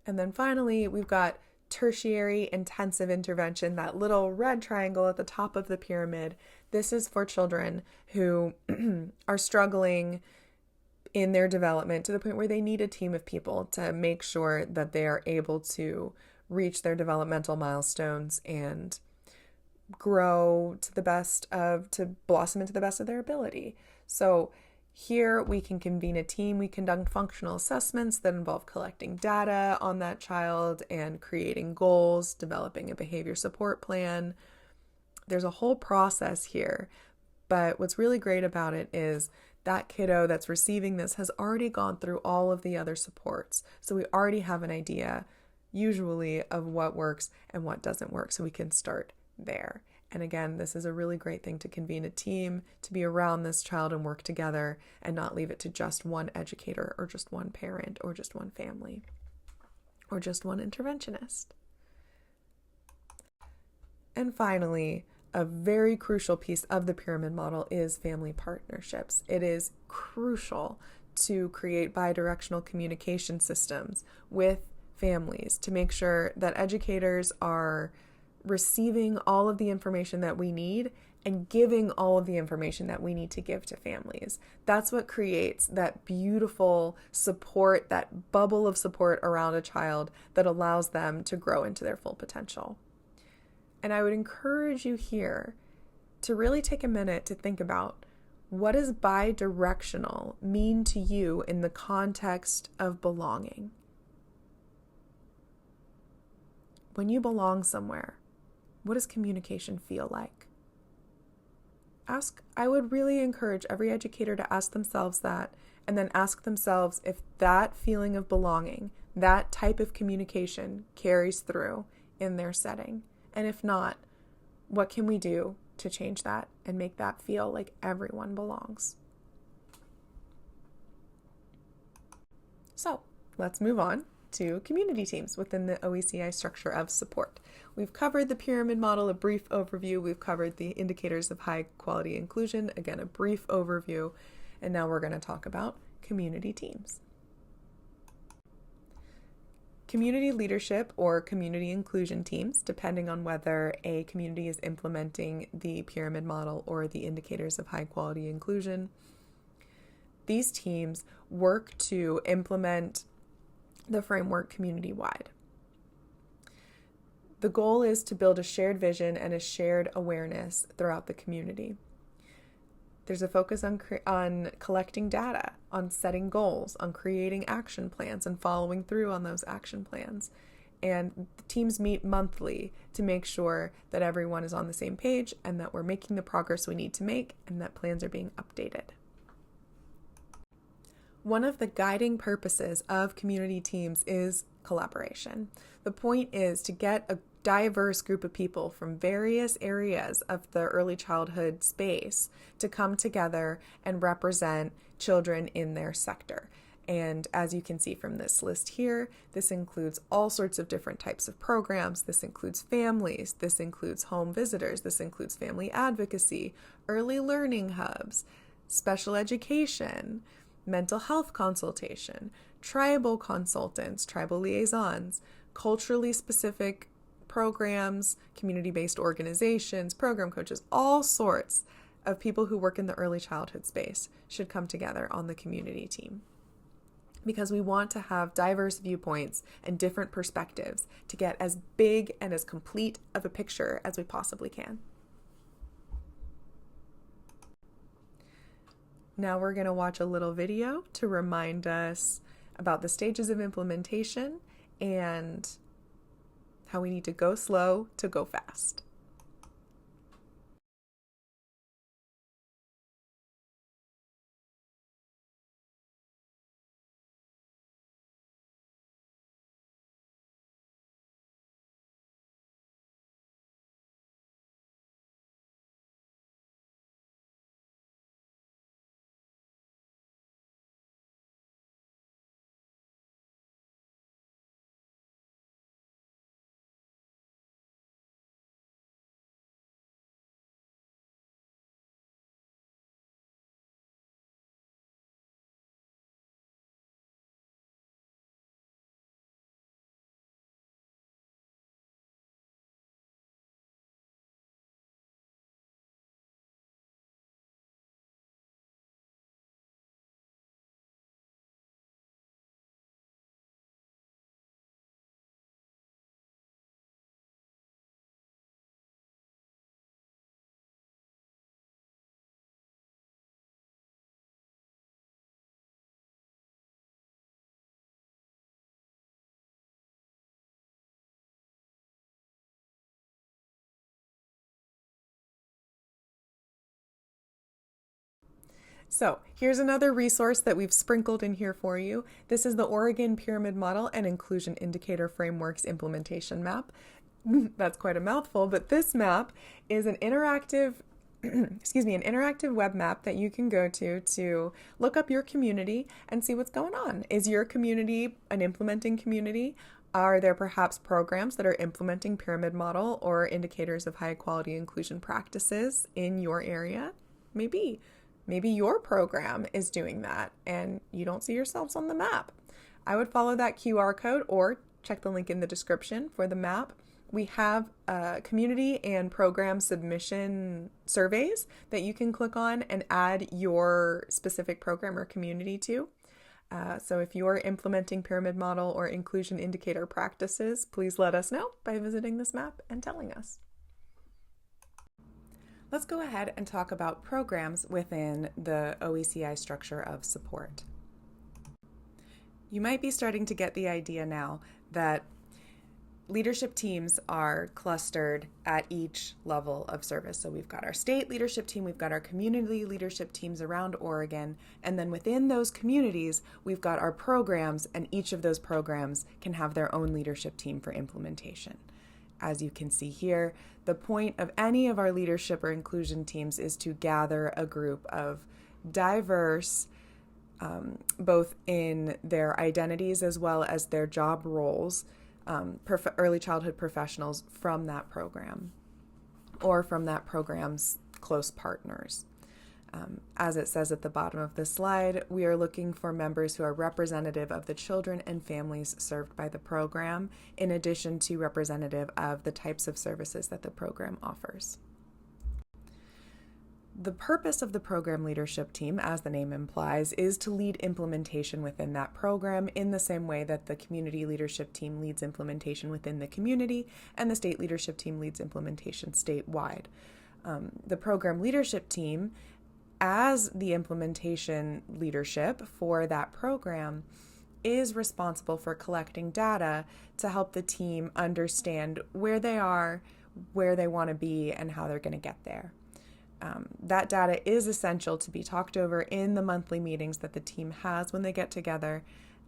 And then finally, we've got tertiary intensive intervention, that little red triangle at the top of the pyramid. This is for children who are struggling in their development to the point where they need a team of people to make sure that they are able to reach their developmental milestones and grow to blossom into the best of their ability. So here we can convene a team. We conduct functional assessments that involve collecting data on that child and creating goals, developing a behavior support plan. There's a whole process here, but what's really great about it is that kiddo that's receiving this has already gone through all of the other supports. So we already have an idea, usually, of what works and what doesn't work, so we can start there. And again, this is a really great thing to convene a team, to be around this child and work together and not leave it to just one educator or just one parent or just one family or just one interventionist. And finally, a very crucial piece of the pyramid model is family partnerships. It is crucial to create bidirectional communication systems with families to make sure that educators are receiving all of the information that we need and giving all of the information that we need to give to families. That's what creates that beautiful support, that bubble of support around a child that allows them to grow into their full potential. And I would encourage you here to really take a minute to think about, what does bi-directional mean to you in the context of belonging? When you belong somewhere, what does communication feel like? I would really encourage every educator to ask themselves that, and then ask themselves if that feeling of belonging, that type of communication carries through in their setting. And if not, what can we do to change that and make that feel like everyone belongs? So let's move on to community teams within the OECI structure of support. We've covered the pyramid model, a brief overview. We've covered the indicators of high quality inclusion, again, a brief overview. And now we're going to talk about community teams. Community leadership or community inclusion teams, depending on whether a community is implementing the pyramid model or the indicators of high quality inclusion. These teams work to implement the framework community-wide. The goal is to build a shared vision and a shared awareness throughout the community. There's a focus on collecting data, on setting goals, on creating action plans and following through on those action plans. And the teams meet monthly to make sure that everyone is on the same page and that we're making the progress we need to make and that plans are being updated. One of the guiding purposes of community teams is collaboration. The point is to get a diverse group of people from various areas of the early childhood space to come together and represent children in their sector. And as you can see from this list here, this includes all sorts of different types of programs. This includes families, this includes home visitors, this includes family advocacy, early learning hubs, special education, mental health consultation, tribal consultants, tribal liaisons, culturally specific programs, community-based organizations, program coaches, all sorts of people who work in the early childhood space should come together on the community team. Because we want to have diverse viewpoints and different perspectives to get as big and as complete of a picture as we possibly can. Now we're going to watch a little video to remind us about the stages of implementation and how we need to go slow to go fast. So here's another resource that we've sprinkled in here for you. This is the Oregon Pyramid Model and Inclusion Indicator Frameworks Implementation Map. That's quite a mouthful, but this map is an interactive an interactive web map that you can go to look up your community and see what's going on. Is your community an implementing community? Are there perhaps programs that are implementing pyramid model or indicators of high quality inclusion practices in your area? Maybe your program is doing that and you don't see yourselves on the map. I would follow that QR code or check the link in the description for the map we have community and program submission surveys that you can click on and add your specific program or community to. So if you're implementing pyramid model or inclusion indicator practices, please let us know by visiting this map and telling us. Let's go ahead and talk about programs within the OECI structure of support. You might be starting to get the idea now that leadership teams are clustered at each level of service. So we've got our state leadership team, we've got our community leadership teams around Oregon, and then within those communities, we've got our programs, and each of those programs can have their own leadership team for implementation. As you can see here, the point of any of our leadership or inclusion teams is to gather a group of diverse, both in their identities as well as their job roles, early childhood professionals from that program or from that program's close partners. As it says at the bottom of the slide, we are looking for members who are representative of the children and families served by the program, in addition to representative of the types of services that the program offers. The purpose of the program leadership team, as the name implies, is to lead implementation within that program in the same way that the community leadership team leads implementation within the community and the state leadership team leads implementation statewide. The program leadership team, as the implementation leadership for that program, is responsible for collecting data to help the team understand where they are, where they want to be, and how they're going to get there. That data is essential to be talked over in the monthly meetings that the team has when they get together,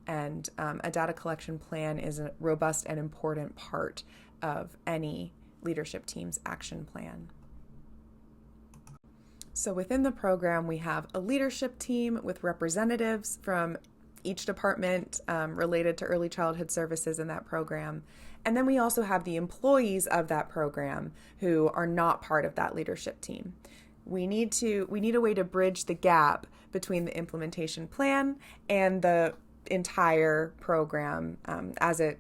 and a data collection plan is a robust and important part of any leadership team's action plan. So within the program, we have a leadership team with representatives from each department related to early childhood services in that program. And then we also have the employees of that program who are not part of that leadership team. We need a way to bridge the gap between the implementation plan and the entire program as it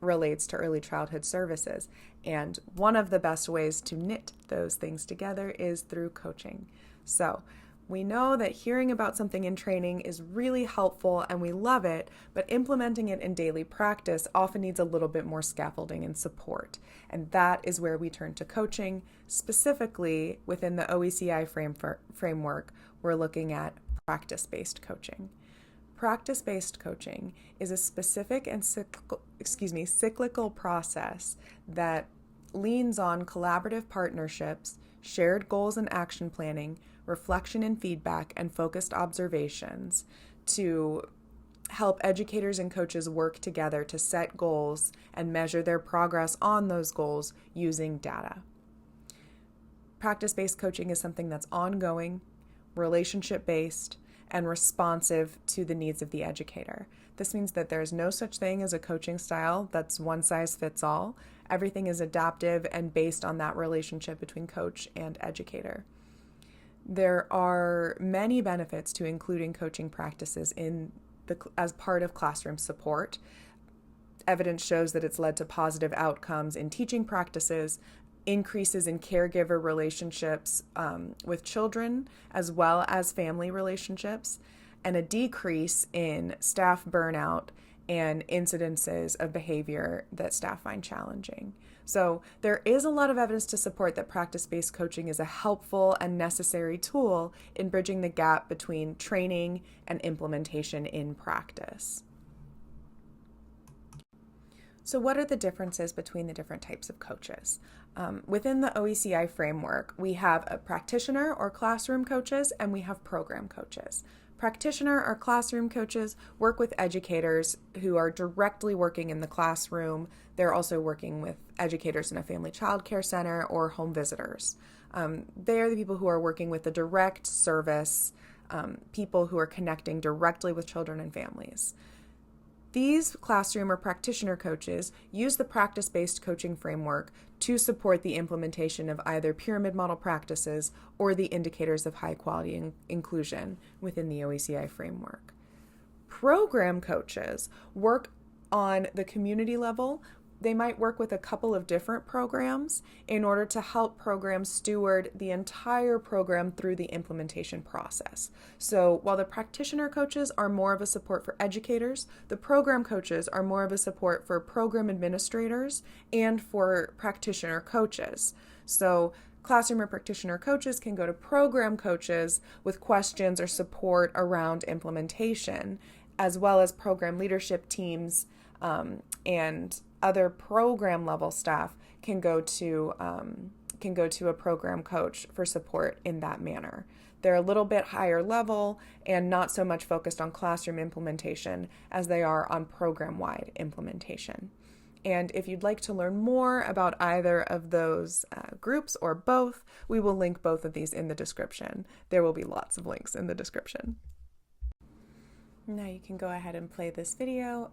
relates to early childhood services. And one of the best ways to knit those things together is through coaching. So we know that hearing about something in training is really helpful and we love it, but implementing it in daily practice often needs a little bit more scaffolding and support. And that is where we turn to coaching. Specifically within the OECI framework, we're looking at practice-based coaching. Practice-based coaching is a specific and cyclical process that leans on collaborative partnerships, shared goals and action planning, reflection and feedback, and focused observations to help educators and coaches work together to set goals and measure their progress on those goals using data. Practice-based coaching is something that's ongoing, relationship-based, and responsive to the needs of the educator. This means that there's no such thing as a coaching style that's one size fits all. Everything is adaptive and based on that relationship between coach and educator. There are many benefits to including coaching practices as part of classroom support. Evidence shows that it's led to positive outcomes in teaching practices, increases in caregiver relationships with children, as well as family relationships, and a decrease in staff burnout and incidences of behavior that staff find challenging. So there is a lot of evidence to support that practice-based coaching is a helpful and necessary tool in bridging the gap between training and implementation in practice. So what are the differences between the different types of coaches? Within the OECI framework, we have a practitioner or classroom coaches, and we have program coaches. Practitioner or classroom coaches work with educators who are directly working in the classroom. They're also working with educators in a family child care center or home visitors. They are the people who are working with the direct service, people who are connecting directly with children and families. These classroom or practitioner coaches use the practice-based coaching framework to support the implementation of either pyramid model practices or the indicators of high quality inclusion within the OECI framework. Program coaches work on the community level they might work with a couple of different programs in order to help programs steward the entire program through the implementation process. So while the practitioner coaches are more of a support for educators, the program coaches are more of a support for program administrators and for practitioner coaches. So classroom or practitioner coaches can go to program coaches with questions or support around implementation, as well as program leadership teams and other program level staff can go to a program coach for support in that manner. They're a little bit higher level and not so much focused on classroom implementation as they are on program-wide implementation. And if you'd like to learn more about either of those groups or both, we will link both of these in the description. There will be lots of links in the description. Now you can go ahead and play this video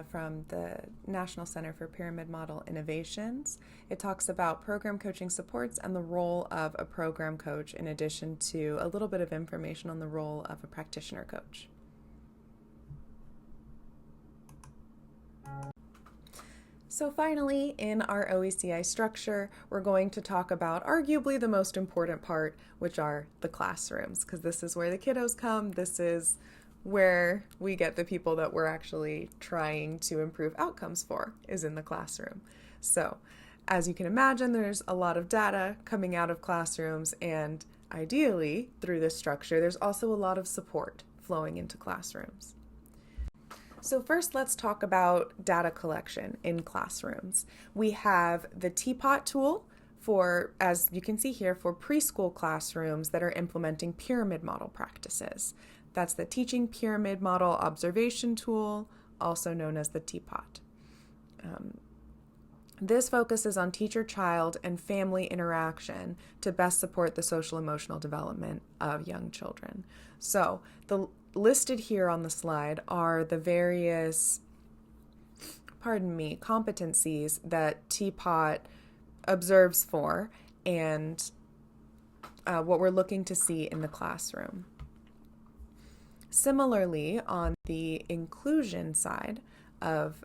from the National Center for Pyramid Model Innovations. It talks about program coaching supports and the role of a program coach, in addition to a little bit of information on the role of a practitioner coach. So finally, in our OECI structure, we're going to talk about arguably the most important part, which are the classrooms, because this is where the kiddos come. This is where we get the people that we're actually trying to improve outcomes for, is in the classroom. So, as you can imagine, there's a lot of data coming out of classrooms, and ideally, through this structure, there's also a lot of support flowing into classrooms. So first, let's talk about data collection in classrooms. We have the Teapot tool for, as you can see here, for preschool classrooms that are implementing pyramid model practices. That's the Teaching Pyramid Model Observation Tool, also known as the Teapot. This focuses on teacher-child and family interaction to best support the social-emotional development of young children. So, listed here on the slide are the various, competencies that Teapot observes for and what we're looking to see in the classroom. Similarly, on the inclusion side of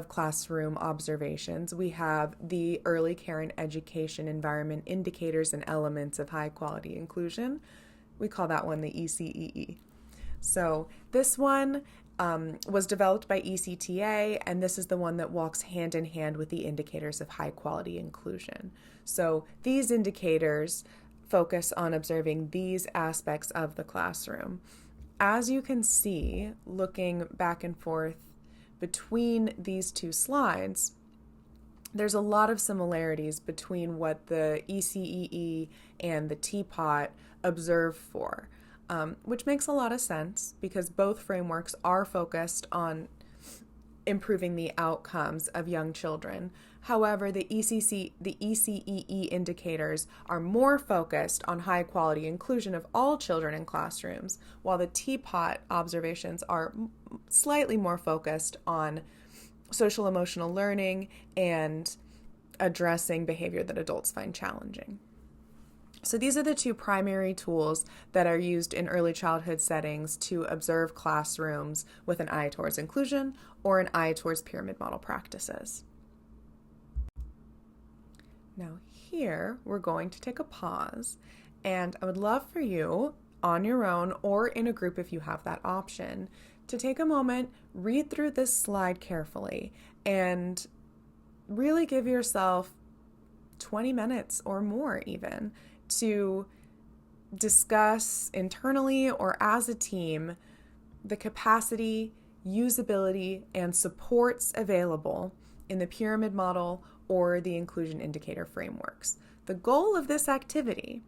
classroom observations, we have the early care and education environment indicators and elements of high quality inclusion. We call that one the ECEE. So this one was developed by ECTA, and this is the one that walks hand in hand with the indicators of high quality inclusion. So these indicators focus on observing these aspects of the classroom. As you can see, looking back and forth between these two slides, there's a lot of similarities between what the ECEE and the Teapot observe for, which makes a lot of sense because both frameworks are focused on improving the outcomes of young children. However, the ECEE indicators are more focused on high quality inclusion of all children in classrooms, while the Teapot observations are slightly more focused on social emotional learning and addressing behavior that adults find challenging. So these are the two primary tools that are used in early childhood settings to observe classrooms with an eye towards inclusion or an eye towards pyramid model practices. Now here, we're going to take a pause, and I would love for you, on your own or in a group if you have that option, to take a moment, read through this slide carefully, and really give yourself 20 minutes or more even to discuss internally or as a team the capacity, usability, and supports available in the pyramid model or the inclusion indicator frameworks. The goal of this activity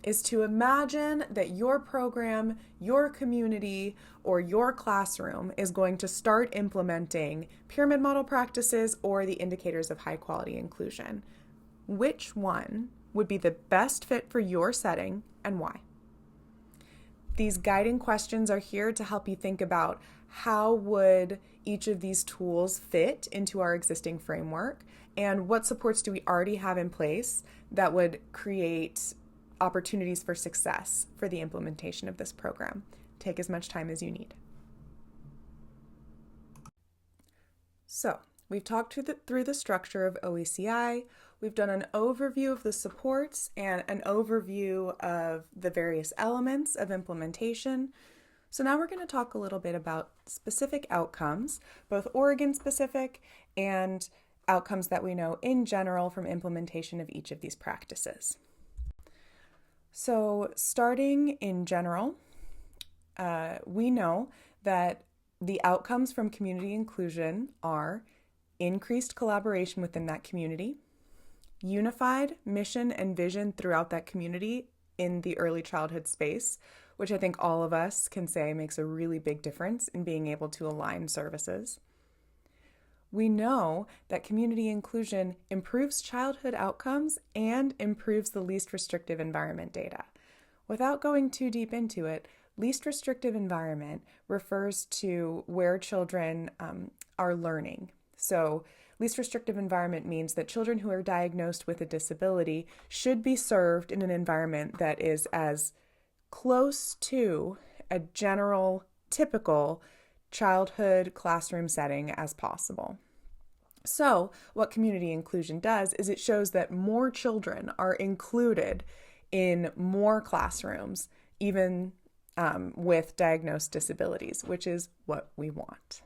is to imagine that your program, your community, or your classroom is going to start implementing pyramid model practices or the indicators of high quality inclusion. Which one would be the best fit for your setting and why? These guiding questions are here to help you think about how would each of these tools fit into our existing framework and what supports do we already have in place that would create opportunities for success for the implementation of this program. Take as much time as you need. So, We've talked through the structure of OECI. We've done an overview of the supports and an overview of the various elements of implementation. So now we're going to talk a little bit about specific outcomes, both Oregon specific and outcomes that we know in general from implementation of each of these practices. So starting in general, we know that the outcomes from community inclusion are increased collaboration within that community, unified mission and vision throughout that community in the early childhood space, which I think all of us can say makes a really big difference in being able to align services. We know that community inclusion improves childhood outcomes and improves the least restrictive environment data. Without going too deep into it, least restrictive environment refers to where children are learning. So least restrictive environment means that children who are diagnosed with a disability should be served in an environment that is as close to a general, typical childhood classroom setting as possible. So what community inclusion does is it shows that more children are included in more classrooms, even with diagnosed disabilities, which is what we want.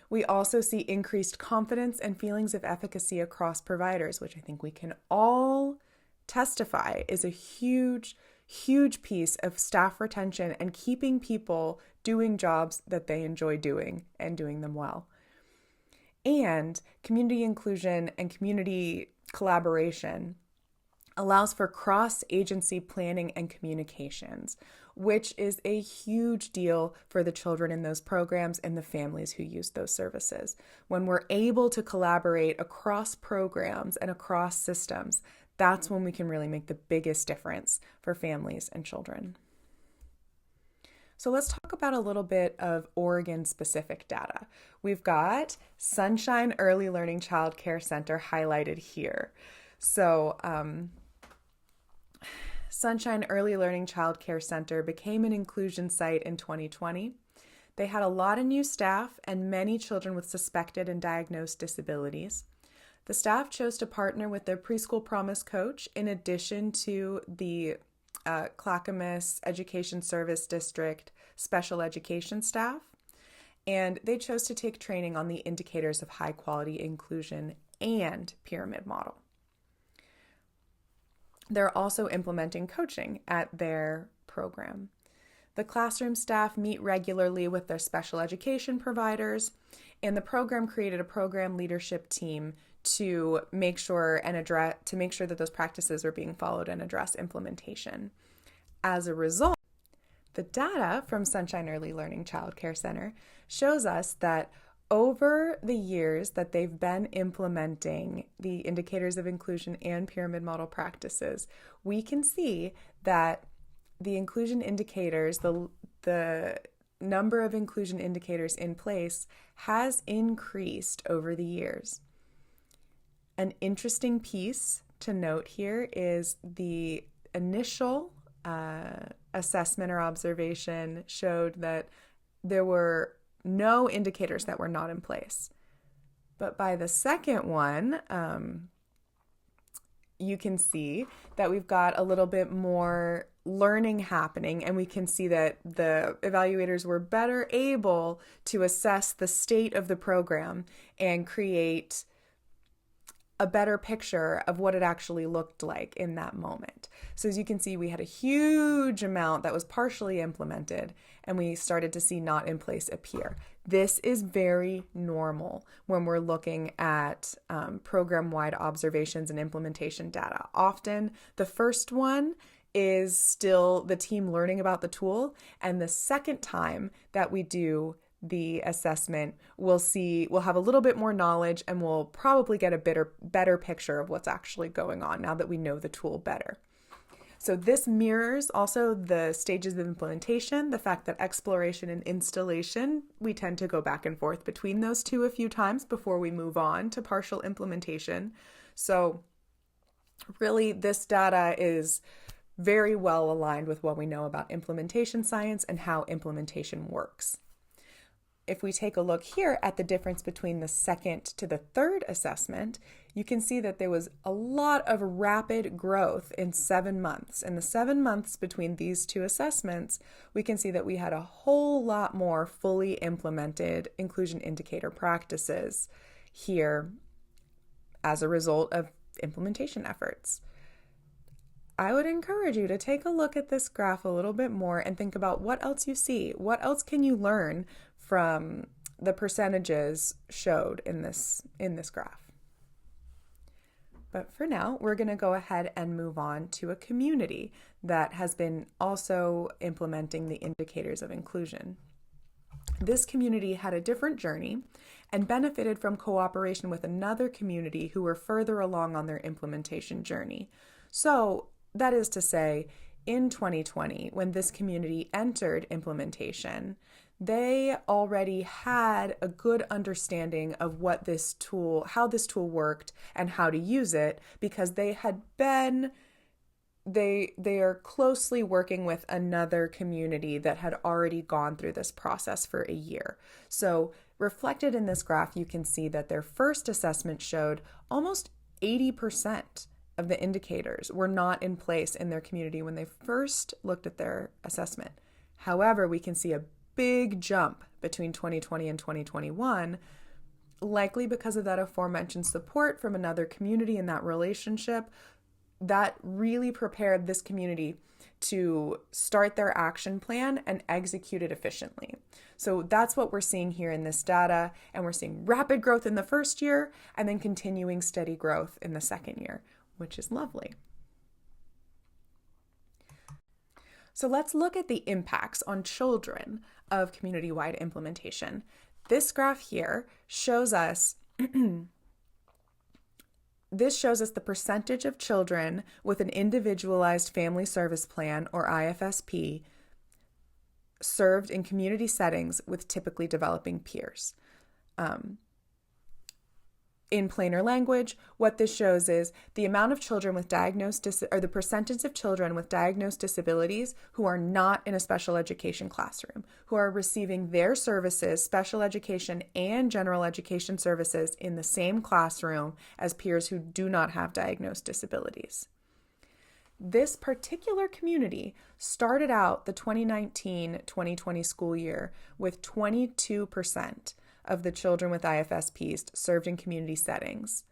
We also see increased confidence and feelings of efficacy across providers, which I think we can all testify is a huge, huge piece of staff retention and keeping people doing jobs that they enjoy doing and doing them well. And community inclusion and community collaboration allows for cross-agency planning and communications, which is a huge deal for the children in those programs and the families who use those services. When we're able to collaborate across programs and across systems, that's when we can really make the biggest difference for families and children. So let's talk about a little bit of Oregon-specific data. We've got Sunshine Early Learning Child Care Center highlighted here. So Sunshine Early Learning Child Care Center became an inclusion site in 2020. They had a lot of new staff and many children with suspected and diagnosed disabilities. The staff chose to partner with their Preschool Promise coach in addition to the Clackamas Education Service District special education staff, and they chose to take training on the indicators of high quality inclusion and pyramid model. They're also implementing coaching at their program. The classroom staff meet regularly with their special education providers, and the program created a program leadership team to make sure that those practices are being followed and address implementation. As a result, the data from Sunshine Early Learning Child Care Center shows us that over the years that they've been implementing the indicators of inclusion and pyramid model practices, we can see that the inclusion indicators, the number of inclusion indicators in place has increased over the years. An interesting piece to note here is the initial assessment or observation showed that there were no indicators that were not in place. But by the second one, you can see that we've got a little bit more learning happening, and we can see that the evaluators were better able to assess the state of the program and create a better picture of what it actually looked like in that moment. So as you can see, we had a huge amount that was partially implemented, and we started to see not in place appear. This is very normal when we're looking at program-wide observations and implementation data. Often the first one is still the team learning about the tool, and the second time that we do the assessment, we'll have a little bit more knowledge, and we'll probably get a better picture of what's actually going on now that we know the tool better. So this mirrors also the stages of implementation, the fact that exploration and installation, we tend to go back and forth between those two a few times before we move on to partial implementation. So really, this data is very well aligned with what we know about implementation science and how implementation works. if we take a look here at the difference between the second to the third assessment, you can see that there was a lot of rapid growth in 7 months. In the 7 months between these two assessments, we can see that we had a whole lot more fully implemented inclusion indicator practices here as a result of implementation efforts. I would encourage you to take a look at this graph a little bit more and think about what else you see. What else can you learn from the percentages showed in this graph? But for now, we're going to go ahead and move on to a community that has been also implementing the indicators of inclusion. This community had a different journey and benefited from cooperation with another community who were further along on their implementation journey. So, that is to say, in 2020, when this community entered implementation, they already had a good understanding of what this tool, how this tool worked and how to use it, because they are closely working with another community that had already gone through this process for a year. So reflected in this graph, you can see that their first assessment showed almost 80% of the indicators were not in place in their community when they first looked at their assessment. However, we can see a big jump between 2020 and 2021, likely because of that aforementioned support from another community in that relationship that really prepared this community to start their action plan and execute it efficiently. So that's what we're seeing here in this data, and we're seeing rapid growth in the first year and then continuing steady growth in the second year, which is lovely. So let's look at the impacts on children of community-wide implementation. This graph here shows us the percentage of children with an individualized family service plan, or IFSP, served in community settings with typically developing peers. In plainer language, what this shows is the amount of children with the percentage of children with diagnosed disabilities who are not in a special education classroom, who are receiving their services, special education and general education services, in the same classroom as peers who do not have diagnosed disabilities. This particular community started out the 2019-2020 school year with 22% of the children with IFSPs served in community settings.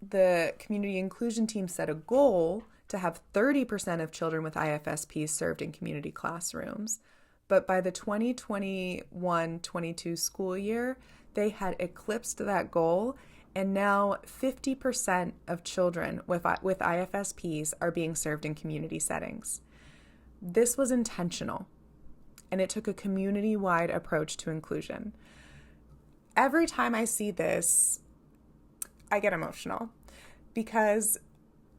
The community inclusion team set a goal to have 30% of children with IFSPs served in community classrooms, but by the 2021-22 school year, they had eclipsed that goal, and now 50% of children with IFSPs are being served in community settings. This was intentional, and it took a community-wide approach to inclusion. Every time I see this, I get emotional, because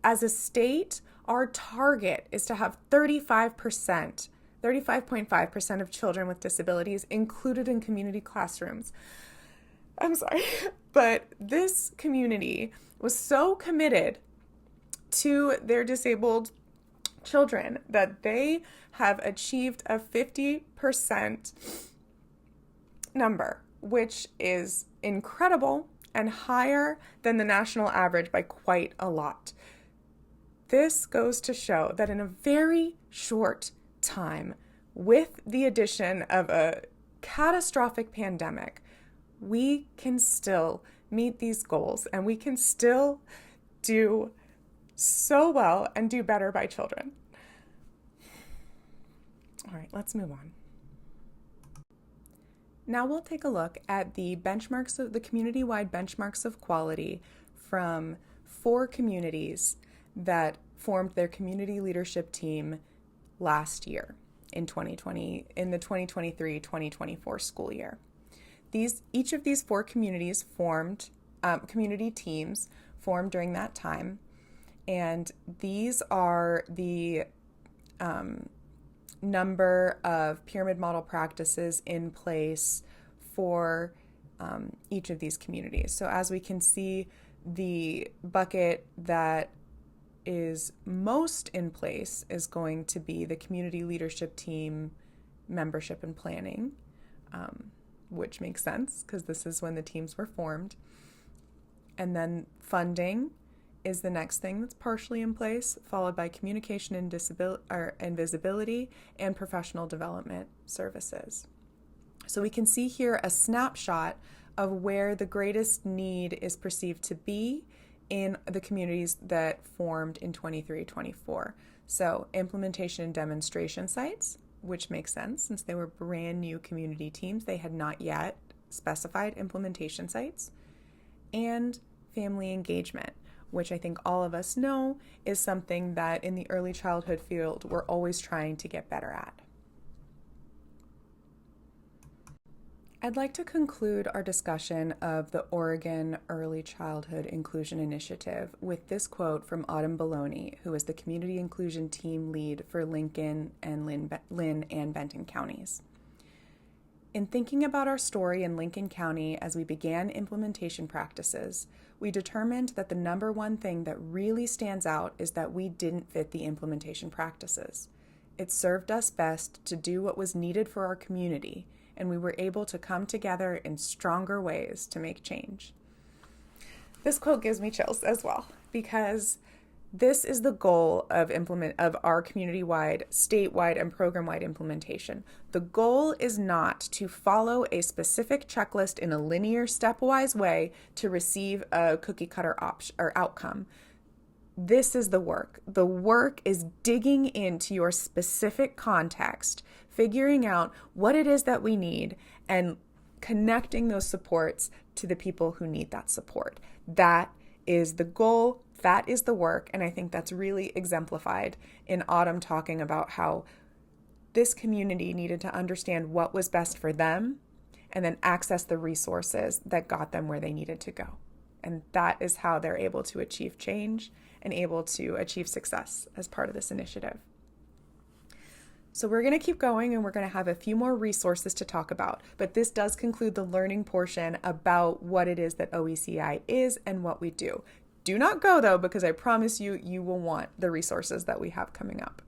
as a state, our target is to have 35.5% of children with disabilities included in community classrooms. I'm sorry, but this community was so committed to their disabled children that they have achieved a 50% number, which is incredible and higher than the national average by quite a lot. This goes to show that in a very short time, with the addition of a catastrophic pandemic, we can still meet these goals, and we can still do so well and do better by children. All right, let's move on. Now we'll take a look at the benchmarks of the community-wide benchmarks of quality from 4 communities that formed their community leadership team last year in the 2023-2024 school year. Each of these 4 communities formed community teams formed during that time, and these are the number of pyramid model practices in place for each of these communities. So as we can see, the bucket that is most in place is going to be the community leadership team membership and planning. which makes sense because this is when the teams were formed. And then funding is the next thing that's partially in place, followed by communication and visibility and professional development services. So we can see here a snapshot of where the greatest need is perceived to be in the communities that formed in 23-24. So implementation and demonstration sites, which makes sense since they were brand new community teams. They had not yet specified implementation sites. And family engagement, which I think all of us know is something that in the early childhood field we're always trying to get better at. I'd like to conclude our discussion of the Oregon Early Childhood Inclusion Initiative with this quote from Autumn Baloney, who is the Community Inclusion Team Lead for Lincoln and Linn and Benton counties. In thinking about our story in Lincoln County as we began implementation practices, we determined that the number one thing that really stands out is that we didn't fit the implementation practices. It served us best to do what was needed for our community, and we were able to come together in stronger ways to make change. This quote gives me chills as well, because this is the goal of our community-wide, statewide, and program-wide implementation. The goal is not to follow a specific checklist in a linear, stepwise way to receive a cookie-cutter outcome. This is the work. The work is digging into your specific context, figuring out what it is that we need, and connecting those supports to the people who need that support. That is the goal. That is the work. And I think that's really exemplified in Autumn talking about how this community needed to understand what was best for them and then access the resources that got them where they needed to go. And that is how they're able to achieve change and able to achieve success as part of this initiative. So we're going to keep going and we're going to have a few more resources to talk about, but this does conclude the learning portion about what it is that OECI is and what we do. Do not go though, because I promise you, you will want the resources that we have coming up.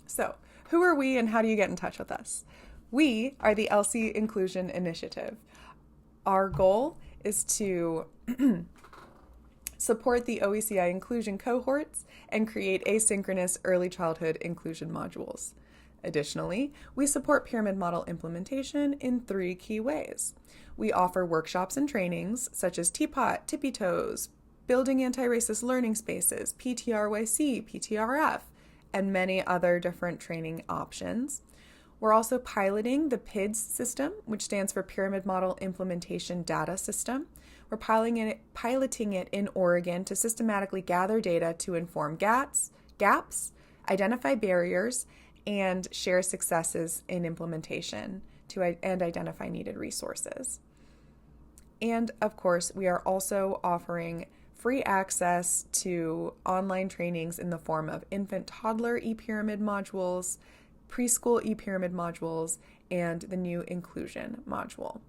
So who are we and how do you get in touch with us? We are the ELSI Inclusion Initiative. Our goal is to support the OECI inclusion cohorts and create asynchronous early childhood inclusion modules. Additionally, we support pyramid model implementation in 3 key ways. We offer workshops and trainings such as Teapot, Tippy Toes, Building Anti-Racist Learning Spaces, PTRYC, PTRF, and many other different training options. We're also piloting the PIDS system, which stands for Pyramid Model Implementation Data System. We're piloting it in Oregon to systematically gather data to inform gaps, identify barriers, and share successes in implementation and identify needed resources. And of course, we are also offering free access to online trainings in the form of infant-toddler e-pyramid modules, preschool e-pyramid modules, and the new inclusion module.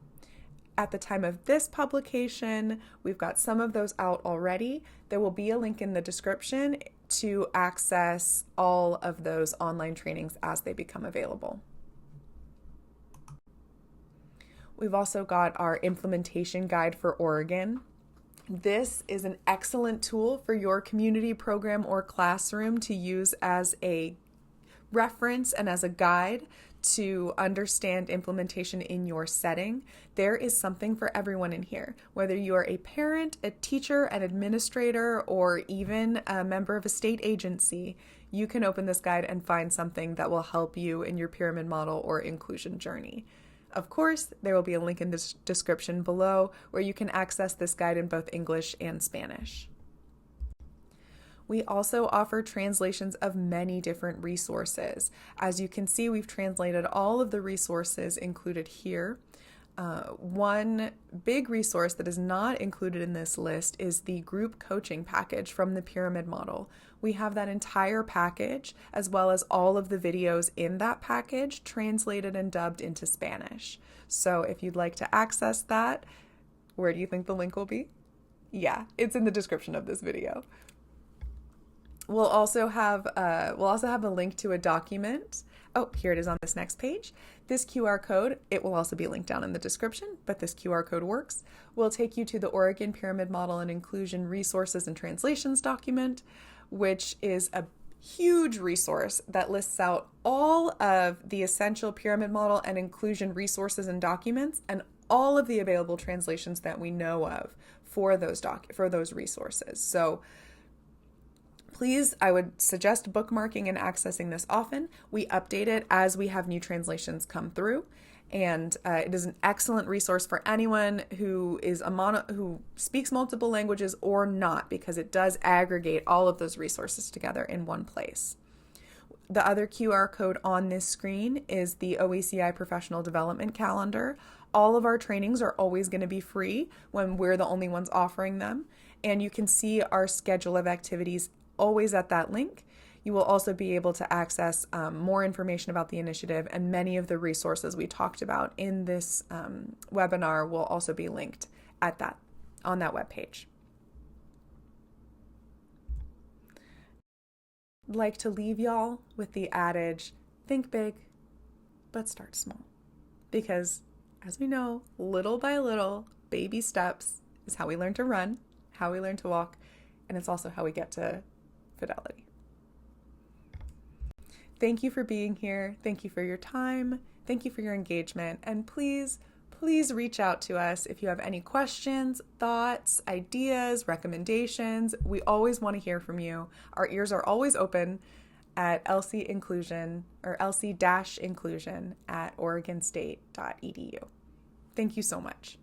At the time of this publication, we've got some of those out already. There will be a link in the description to access all of those online trainings as they become available. We've also got our implementation guide for Oregon. This is an excellent tool for your community program or classroom to use as a reference and as a guide to understand implementation in your setting. There is something for everyone in here, whether you are a parent, a teacher, an administrator, or even a member of a state agency. You can open this guide and find something that will help you in your pyramid model or inclusion journey. Of course, there will be a link in the description below where you can access this guide in both English and Spanish. We also offer translations of many different resources. As you can see, we've translated all of the resources included here. One big resource that is not included in this list is the group coaching package from the pyramid model. We have that entire package, as well as all of the videos in that package, translated and dubbed into Spanish. So if you'd like to access that, where do you think the link will be? Yeah, it's in the description of this video. We'll also have a link to a document. Oh, here it is on this next page. This QR code, it will also be linked down in the description, but this QR code works, will take you to the Oregon Pyramid Model and Inclusion Resources and Translations document, which is a huge resource that lists out all of the essential pyramid model and inclusion resources and documents and all of the available translations that we know of for those resources. So please, I would suggest bookmarking and accessing this often. We update it as we have new translations come through, and it is an excellent resource for anyone who who speaks multiple languages or not, because it does aggregate all of those resources together in one place. The other QR code on this screen is the OECI Professional Development Calendar. All of our trainings are always going to be free when we're the only ones offering them, and you can see our schedule of activities always at that link. You will also be able to access more information about the initiative, and many of the resources we talked about in this webinar will also be linked on that webpage. I'd like to leave y'all with the adage, think big, but start small. Because as we know, little by little, baby steps is how we learn to run, how we learn to walk, and it's also how we get to fidelity. Thank you for being here. Thank you for your time. Thank you for your engagement. And please reach out to us if you have any questions, thoughts, ideas, recommendations. We always want to hear from you. Our ears are always open at lc-inclusion at oregonstate.edu. Thank you so much.